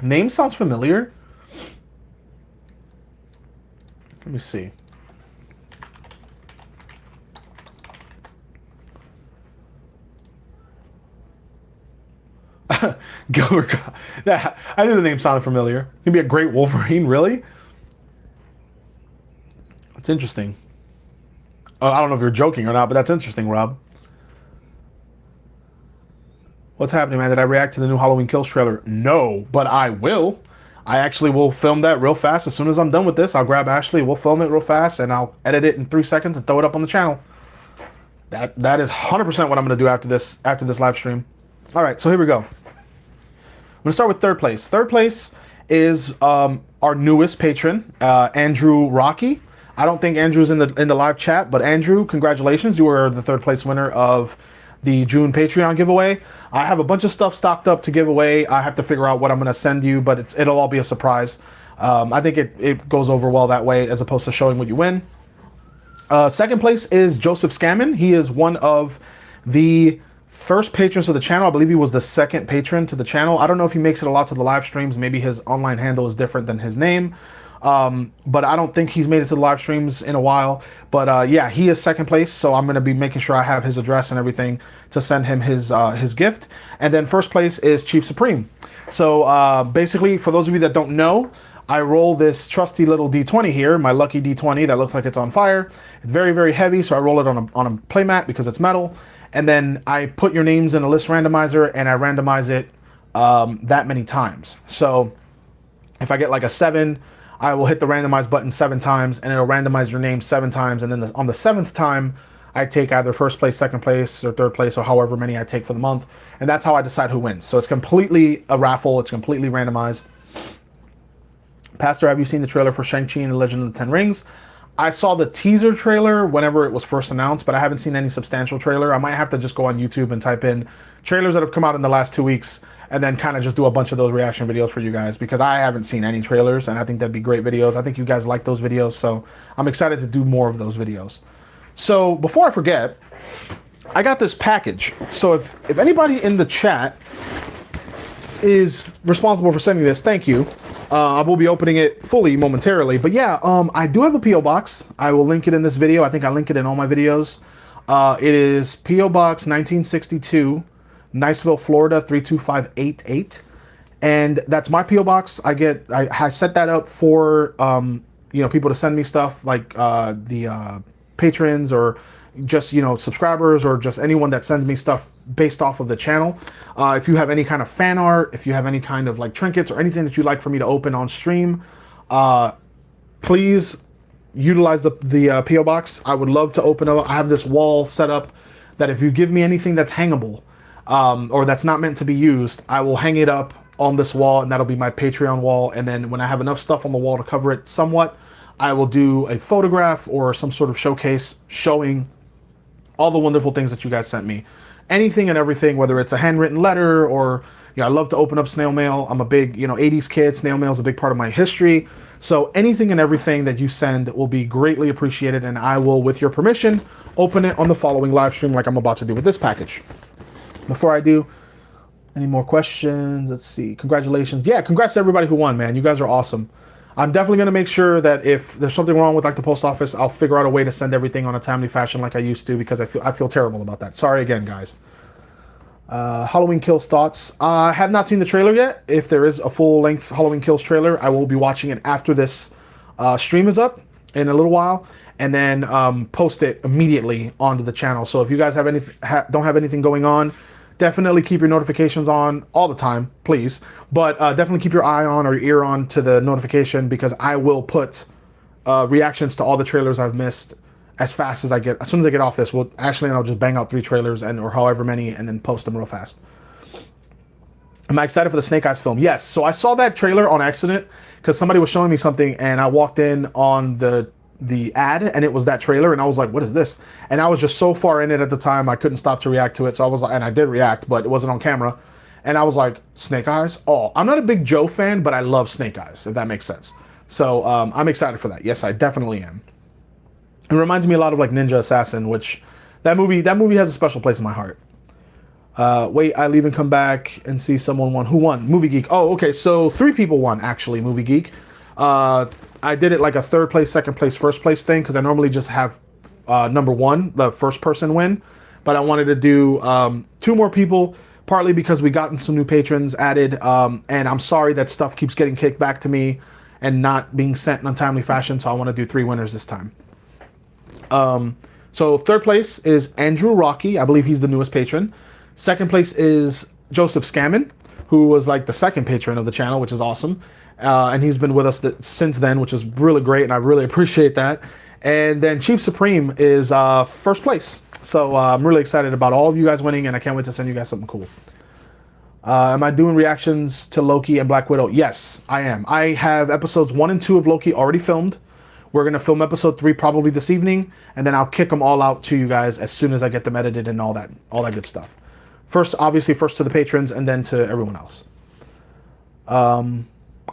Name sounds familiar. Let me see. Gilbert. Yeah, I knew the name sounded familiar. He'd be a great Wolverine, really? That's interesting. I don't know if you're joking or not, but that's interesting, Rob. What's happening, man? Did I react to the new Halloween Kills trailer? No, but I will. I actually will film that real fast. As soon as I'm done with this, I'll grab Ashley, we'll film it real fast, and I'll edit it in 3 seconds and throw it up on the channel. That is 100% what I'm going to do after this live stream. All right, so here we go. I'm going to start with third place. Third place is our newest patron, Andrew Rocky. I don't think Andrew's in the live chat, but Andrew, congratulations. You were the third place winner of the June Patreon giveaway. I have a bunch of stuff stocked up to give away. I have to figure out what I'm going to send you, but it'll all be a surprise. I think it goes over well that way as opposed to showing what you win. Second place is Joseph Scammon. He is one of the first patrons of the channel. I believe he was the second patron to the channel. I don't know if he makes it a lot to the live streams. Maybe his online handle is different than his name. But I don't think he's made it to the live streams in a while. But yeah, he is second place, so I'm going to be making sure I have his address and everything to send him his gift. And then first place is Chief Supreme. So basically, for those of you that don't know, I roll this trusty little D20 here, my lucky D20 that looks like it's on fire. It's very, very heavy, so I roll it on a playmat because it's metal. And then I put your names in a list randomizer, and I randomize it that many times. So if I get like a 7, I will hit the randomize button 7 times, and it'll randomize your name 7 times. And then on the 7th time, I take either first place, second place, or third place, or however many I take for the month. And that's how I decide who wins. So it's completely a raffle. It's completely randomized. Pastor, have you seen the trailer for Shang-Chi and the Legend of the Ten Rings? I saw the teaser trailer whenever it was first announced, but I haven't seen any substantial trailer. I might have to just go on YouTube and type in trailers that have come out in the last 2 weeks, and then kind of just do a bunch of those reaction videos for you guys, because I haven't seen any trailers, and I think that'd be great videos. I think you guys like those videos, so I'm excited to do more of those videos. So before I forget, I got this package. So if anybody in the chat is responsible for sending this, thank you. I will be opening it fully momentarily. But yeah, I do have a P.O. Box. I will link it in this video. I think I link it in all my videos. It is P.O. Box 1962, Niceville, Florida 32588. And that's my P.O. Box. I set that up for people to send me stuff like the patrons, or just subscribers, or just anyone that sends me stuff based off of the channel. If you have any kind of fan art, if you have any kind of like trinkets or anything that you'd like for me to open on stream, please utilize the P.O. Box. I would love to open up. I have this wall set up that if you give me anything that's hangable, or that's not meant to be used, I will hang it up on this wall, and that'll be my Patreon wall. And then when I have enough stuff on the wall to cover it somewhat, I will do a photograph or some sort of showcase showing all the wonderful things that you guys sent me. Anything and everything, whether it's a handwritten letter or, I love to open up snail mail. I'm a big, 80s kid. Snail mail is a big part of my history. So anything and everything that you send will be greatly appreciated, and I will, with your permission, open it on the following live stream like I'm about to do with this package. Before I do, any more questions? Let's see. Congratulations. Yeah, congrats to everybody who won, man. You guys are awesome. I'm definitely going to make sure that if there's something wrong with like the post office, I'll figure out a way to send everything on a timely fashion like I used to, because I feel terrible about that. Sorry again, guys. Halloween Kills thoughts. I have not seen the trailer yet. If there is a full-length Halloween Kills trailer, I will be watching it after this stream is up in a little while, and then post it immediately onto the channel. So if you guys have don't have anything going on, definitely keep your notifications on all the time, please. But definitely keep your eye on or your ear on to the notification, because I will put reactions to all the trailers I've missed as fast as I get. As soon as I get off this, Ashley and I'll just bang out 3 trailers or however many, and then post them real fast. Am I excited for the Snake Eyes film? Yes. So I saw that trailer on accident because somebody was showing me something, and I walked in on the ad, and it was that trailer, and I was like, what is this? And I was just so far in it at the time, I couldn't stop to react to it. So I was like, and I did react, but it wasn't on camera. And I was like, Snake Eyes? Oh, I'm not a big Joe fan, but I love Snake Eyes, if that makes sense. So I'm excited for that. Yes, I definitely am. It reminds me a lot of like Ninja Assassin, which that movie has a special place in my heart. Wait, I'll even come back and see someone won. Who won? Movie Geek. Oh, okay. So 3 people won, actually, Movie Geek. I did it like a 3rd place, 2nd place, 1st place thing, because I normally just have number 1, the first person win. But I wanted to do 2 more people, partly because we gotten some new patrons added, and I'm sorry that stuff keeps getting kicked back to me and not being sent in a timely fashion, so I want to do 3 winners this time. So 3rd place is Andrew Rocky. I believe he's the newest patron. 2nd place is Joseph Scammon, who was like the 2nd patron of the channel, which is awesome. And he's been with us since then, which is really great, and I really appreciate that. And then Chief Supreme is 1st place. So I'm really excited about all of you guys winning, and I can't wait to send you guys something cool. Am I doing reactions to Loki and Black Widow? Yes, I am. I have episodes 1 and 2 of Loki already filmed. We're going to film episode 3 probably this evening, and then I'll kick them all out to you guys as soon as I get them edited and all that good stuff. First, obviously, first to the patrons, and then to everyone else.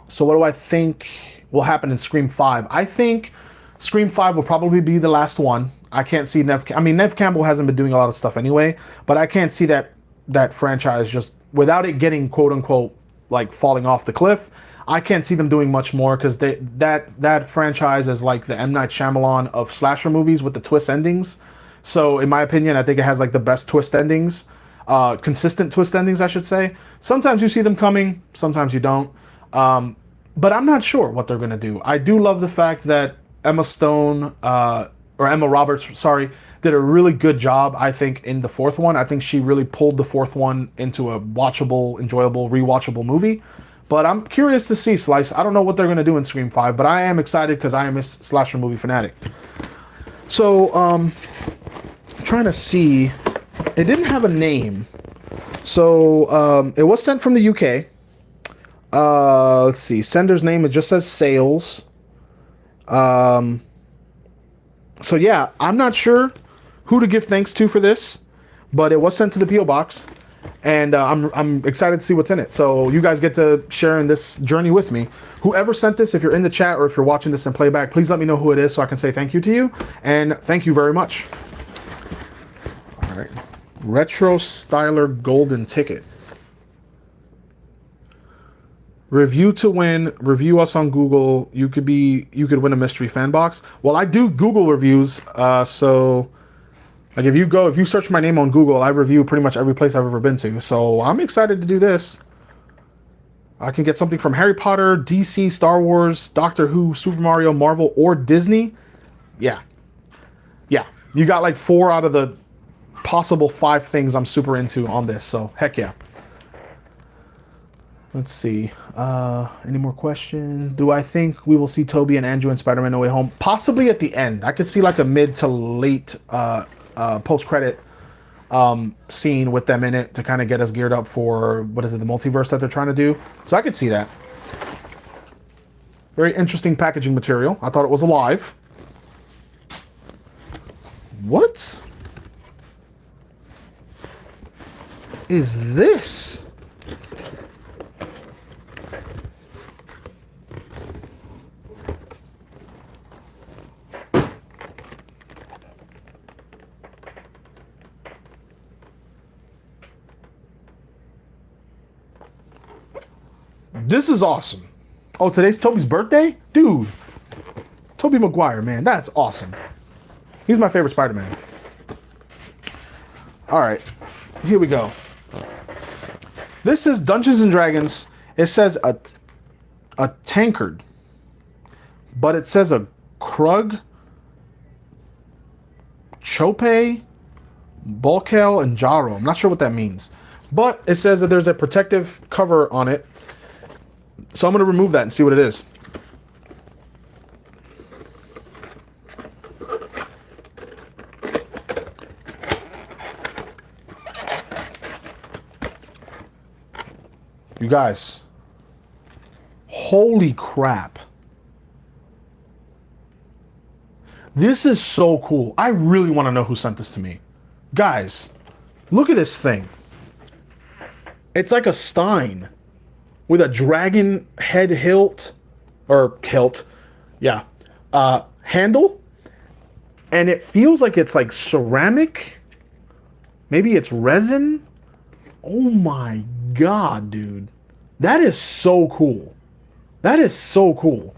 So what do I think will happen in Scream 5? I think Scream 5 will probably be the last one. I can't see Nev Campbell hasn't been doing a lot of stuff anyway, but I can't see that franchise just without it getting quote unquote like falling off the cliff. I can't see them doing much more, because that franchise is like the M. Night Shyamalan of slasher movies with the twist endings. So in my opinion, I think it has like the best twist endings, consistent twist endings, I should say. Sometimes you see them coming, sometimes you don't. But I'm not sure what they're going to do. I do love the fact that Emma Roberts, did a really good job, I think, in the 4th one. I think she really pulled the 4th one into a watchable, enjoyable, rewatchable movie. But I'm curious to see, Slice. I don't know what they're going to do in Scream 5, but I am excited because I am a slasher movie fanatic. So, I'm trying to see. It didn't have a name. So, it was sent from the UK. Let's see. Sender's name, it just says Sales. So yeah, I'm not sure who to give thanks to for this, but it was sent to the P.O. Box, and I'm excited to see what's in it. So you guys get to share in this journey with me. Whoever sent this, if you're in the chat or if you're watching this in playback, please let me know who it is so I can say thank you to you, and thank you very much. All right. Retro Styler Golden Ticket. Review to win. Review us on Google. You could win a mystery fan box. Well, I do Google reviews. So like if you search my name on Google, I review pretty much every place I've ever been to. So I'm excited to do this. I can get something from Harry Potter, DC, Star Wars, Doctor Who, Super Mario, Marvel, or Disney. Yeah. You got like 4 out of the possible 5 things I'm super into on this. So heck yeah. Let's see. Any more questions? Do I think we will see Tobey and Andrew in Spider-Man No Way Home? Possibly at the end. I could see like a mid to late post-credit scene with them in it to kind of get us geared up for, what is it, the multiverse that they're trying to do. So I could see that. Very interesting packaging material. I thought it was alive. What is this? This is awesome. Oh, today's Tobey's birthday? Dude. Tobey Maguire, man. That's awesome. He's my favorite Spider-Man. All right. Here we go. This is Dungeons and Dragons. It says a tankard, but it says a Krug, Chope, Bulkel, and Jaro. I'm not sure what that means, but it says that there's a protective cover on it. So I'm going to remove that and see what it is. You guys, holy crap. This is so cool. I really want to know who sent this to me. Guys, look at this thing. It's like a Stein with a dragon head hilt, or hilt, yeah, handle. And it feels like it's like ceramic. Maybe it's resin. Oh my God, dude. That is so cool. That is so cool.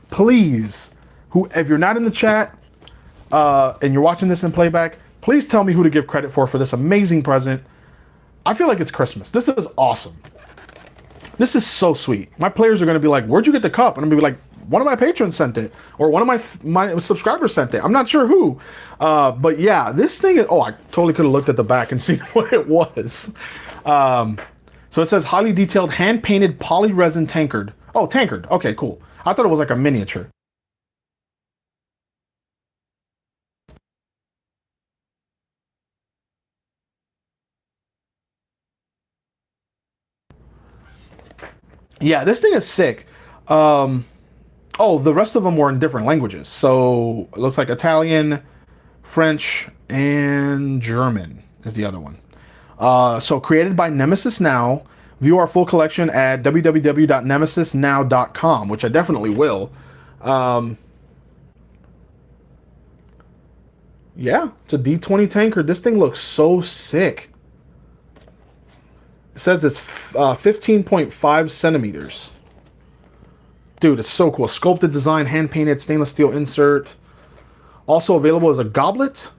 Please, if you're not in the chat and you're watching this in playback, please tell me who to give credit for this amazing present. I feel like it's Christmas. This is awesome. This is so sweet. My players are going to be like, where'd you get the cup? And I'm going to be like, one of my patrons sent it, or one of my subscribers sent it. I'm not sure who. But yeah, this thing is, oh, I totally could have looked at the back and seen what it was. So it says highly detailed hand-painted poly resin tankard. Oh, tankard. Okay, cool. I thought it was like a miniature. Yeah, this thing is sick. Oh, the rest of them were in different languages. So it looks like Italian, French, and German is the other one. So created by Nemesis Now. View our full collection at www.nemesisnow.com, which I definitely will. Yeah, it's a D20 tanker. This thing looks so sick. It says it's 15.5 centimeters. Dude, it's so cool. Sculpted design, hand-painted stainless steel insert. Also available as a goblet,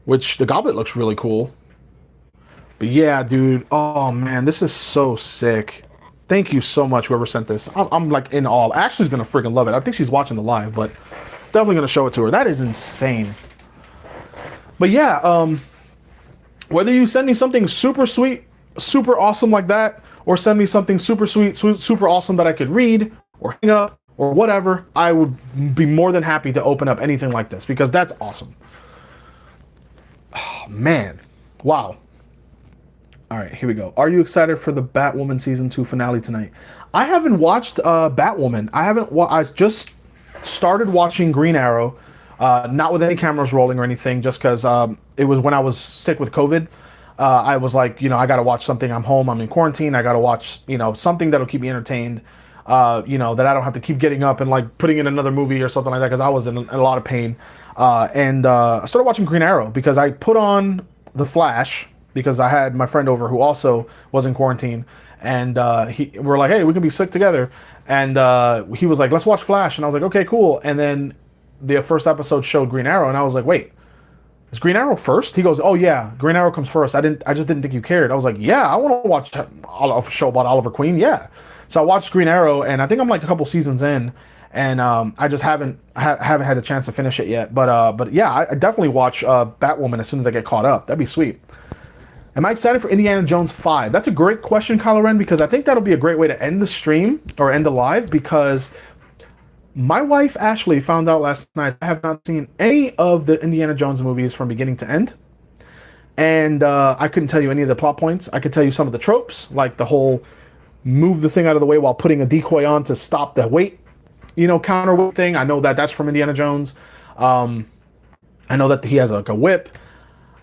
which the goblet looks really cool. But yeah, dude. Oh, man, this is so sick. Thank you so much, whoever sent this. I'm like in awe. Ashley's going to freaking love it. I think she's watching the live, but definitely going to show it to her. That is insane. But yeah, whether you send me something super sweet, super awesome like that, or send me something super sweet, super awesome that I could read or hang up or whatever, I would be more than happy to open up anything like this because that's awesome. Oh, man. Wow. All right, here we go. Are you excited for the Batwoman season 2 finale tonight? I haven't watched Batwoman. I just started watching Green Arrow, not with any cameras rolling or anything, just because it was when I was sick with COVID. I was like, I got to watch something. I'm home. I'm in quarantine. I got to watch, something that'll keep me entertained. That I don't have to keep getting up and like putting in another movie or something like that because I was in a lot of pain. And I started watching Green Arrow because I put on The Flash because I had my friend over who also was in quarantine. And we're like, hey, we can be sick together. And he was like, let's watch Flash. And I was like, okay, cool. And then the first episode showed Green Arrow. And I was like, wait. Is Green Arrow first? He goes, oh yeah, Green Arrow comes first. I just didn't think you cared. I was like, yeah, I want to watch a show about Oliver Queen. Yeah. So I watched Green Arrow, and I think I'm like a couple seasons in, and I just haven't had a chance to finish it yet. But yeah, I definitely watch Batwoman as soon as I get caught up. That'd be sweet. Am I excited for Indiana Jones 5? That's a great question, Kylo Ren, because I think that'll be a great way to end the stream or end the live because my wife, Ashley, found out last night I have not seen any of the Indiana Jones movies from beginning to end. And I couldn't tell you any of the plot points. I could tell you some of the tropes, like the whole move the thing out of the way while putting a decoy on to stop the weight, counterweight thing. I know that's from Indiana Jones. I know that he has like a whip.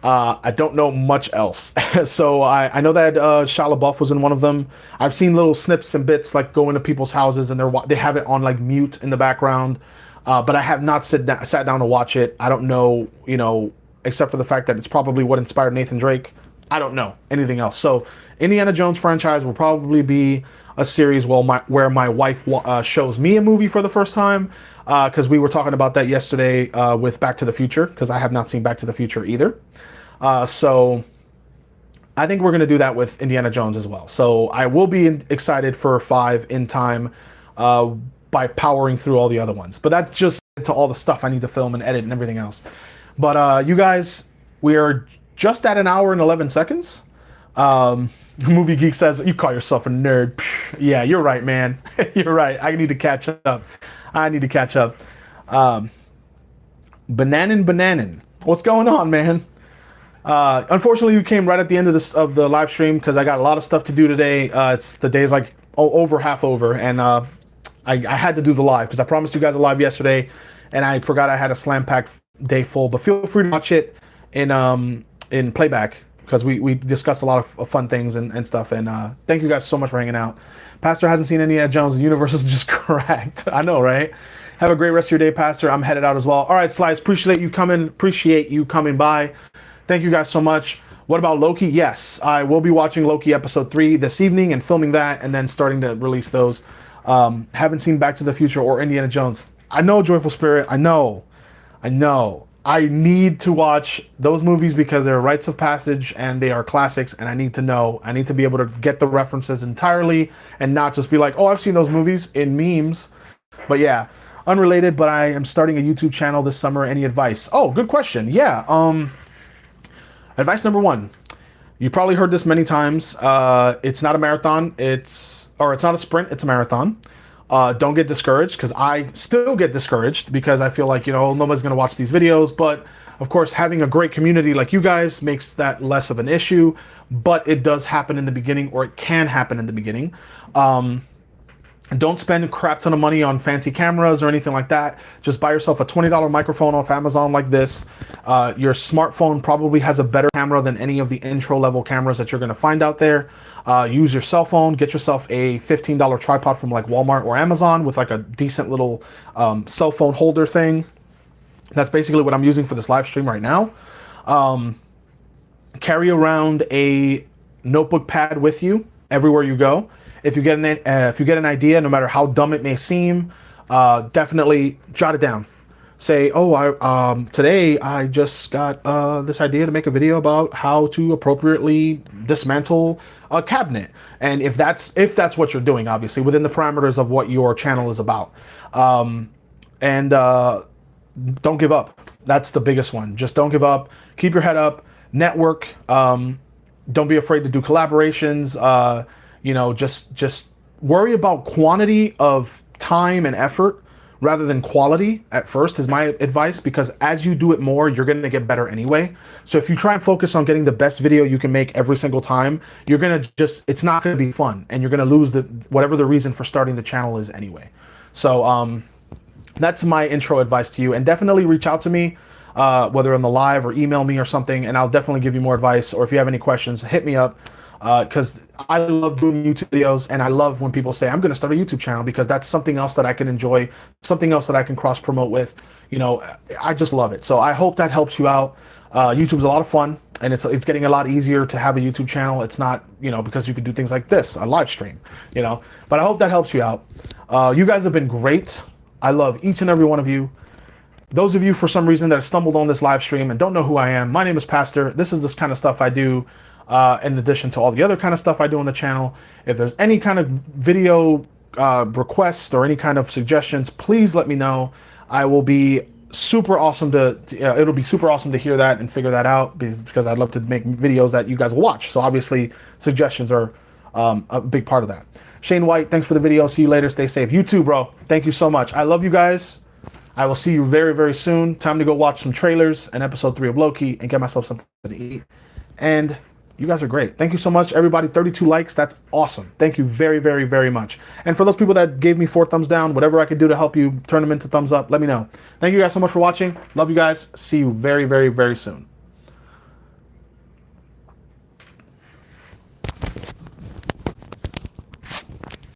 I don't know much else. So I know that Shia LaBeouf was in one of them. I've seen little snips and bits like go into people's houses and they have it on like mute in the background. But I have not sat down to watch it. I don't know, except for the fact that it's probably what inspired Nathan Drake. I don't know anything else. So Indiana Jones franchise will probably be a series where my wife shows me a movie for the first time. Because we were talking about that yesterday with Back to the Future, because I have not seen Back to the Future either. So I think we're going to do that with Indiana Jones as well. So I will be excited for 5 in time uh, by powering through all the other ones. But that's just to all the stuff I need to film and edit and everything else. But you guys, we are just at an hour and 11 seconds. Movie Geek says, you call yourself a nerd. Yeah, you're right, man. You're right. I need to catch up. I need to catch up. Bananin. What's going on, man? Unfortunately, you came right at the end of the live stream because I got a lot of stuff to do today. It's the day's like over half over, and I had to do the live because I promised you guys a live yesterday, and I forgot I had a slam packed day full. But feel free to watch it in playback because we discussed a lot of fun things and stuff. And thank you guys so much for hanging out. Pastor hasn't seen Indiana Jones. The universe is just cracked. I know, right? Have a great rest of your day, Pastor. I'm headed out as well. All right, Slice. Appreciate you coming by. Thank you guys so much. What about Loki? Yes, I will be watching Loki episode 3 this evening and filming that, and then starting to release those. Haven't seen Back to the Future or Indiana Jones. I know, Joyful Spirit. I know. I need to watch those movies because they're rites of passage and they are classics, and I need to know. I need to be able to get the references entirely and not just be like, oh, I've seen those movies in memes. But yeah, unrelated, but I am starting a YouTube channel this summer. Any advice? Oh, good question. Yeah. Advice number 1. You probably heard this many times. It's not a marathon. It's not a sprint. It's a marathon. Don't get discouraged, because I still get discouraged because I feel like, nobody's going to watch these videos. But of course, having a great community like you guys makes that less of an issue. But it does happen in the beginning, or it can happen in the beginning. Don't spend a crap ton of money on fancy cameras or anything like that. Just buy yourself a $20 microphone off Amazon like this. Your smartphone probably has a better camera than any of the intro level cameras that you're going to find out there. Use your cell phone. Get yourself a $15 tripod from like Walmart or Amazon with like a decent little cell phone holder thing. That's basically what I'm using for this live stream right now. Carry around a notebook pad with you everywhere you go. If you get an idea, no matter how dumb it may seem, definitely jot it down. Say, oh, today I just got this idea to make a video about how to appropriately dismantle a cabinet. And if that's what you're doing, obviously within the parameters of what your channel is about, and don't give up. That's the biggest one. Just don't give up. Keep your head up. Network. Don't be afraid to do collaborations. Just worry about quantity of time and effort rather than quality at first is my advice, because as you do it more, you're going to get better anyway. So if you try and focus on getting the best video you can make every single time, you're going to it's not going to be fun, and you're going to lose whatever the reason for starting the channel is anyway. So that's my intro advice to you, and definitely reach out to me, whether on the live or email me or something, and I'll definitely give you more advice. Or if you have any questions, hit me up. Because I love doing YouTube videos, and I love when people say, I'm going to start a YouTube channel, because that's something else that I can enjoy, something else that I can cross promote with. I just love it. So I hope that helps you out. YouTube's a lot of fun, and it's getting a lot easier to have a YouTube channel. It's not, because you can do things like this, a live stream, but I hope that helps you out. You guys have been great. I love each and every one of you. Those of you, for some reason, that have stumbled on this live stream and don't know who I am, my name is Pastor. This is this kind of stuff I do. In addition to all the other kind of stuff I do on the channel. If there's any kind of video requests or any kind of suggestions, please let me know. I will be super awesome it'll be super awesome to hear that and figure that out, because I'd love to make videos that you guys will watch. So obviously suggestions are a big part of that. Shane White, thanks for the video. See you later. Stay safe. You too, bro. Thank you so much. I love you guys. I will see you very, very soon. Time to go watch some trailers and episode 3 of Loki and get myself something to eat. And you guys are great. Thank you so much, everybody. 32 likes. That's awesome. Thank you very, very, very much. And for those people that gave me 4 thumbs down, whatever I could do to help you turn them into thumbs up, let me know. Thank you guys so much for watching. Love you guys. See you very, very, very soon.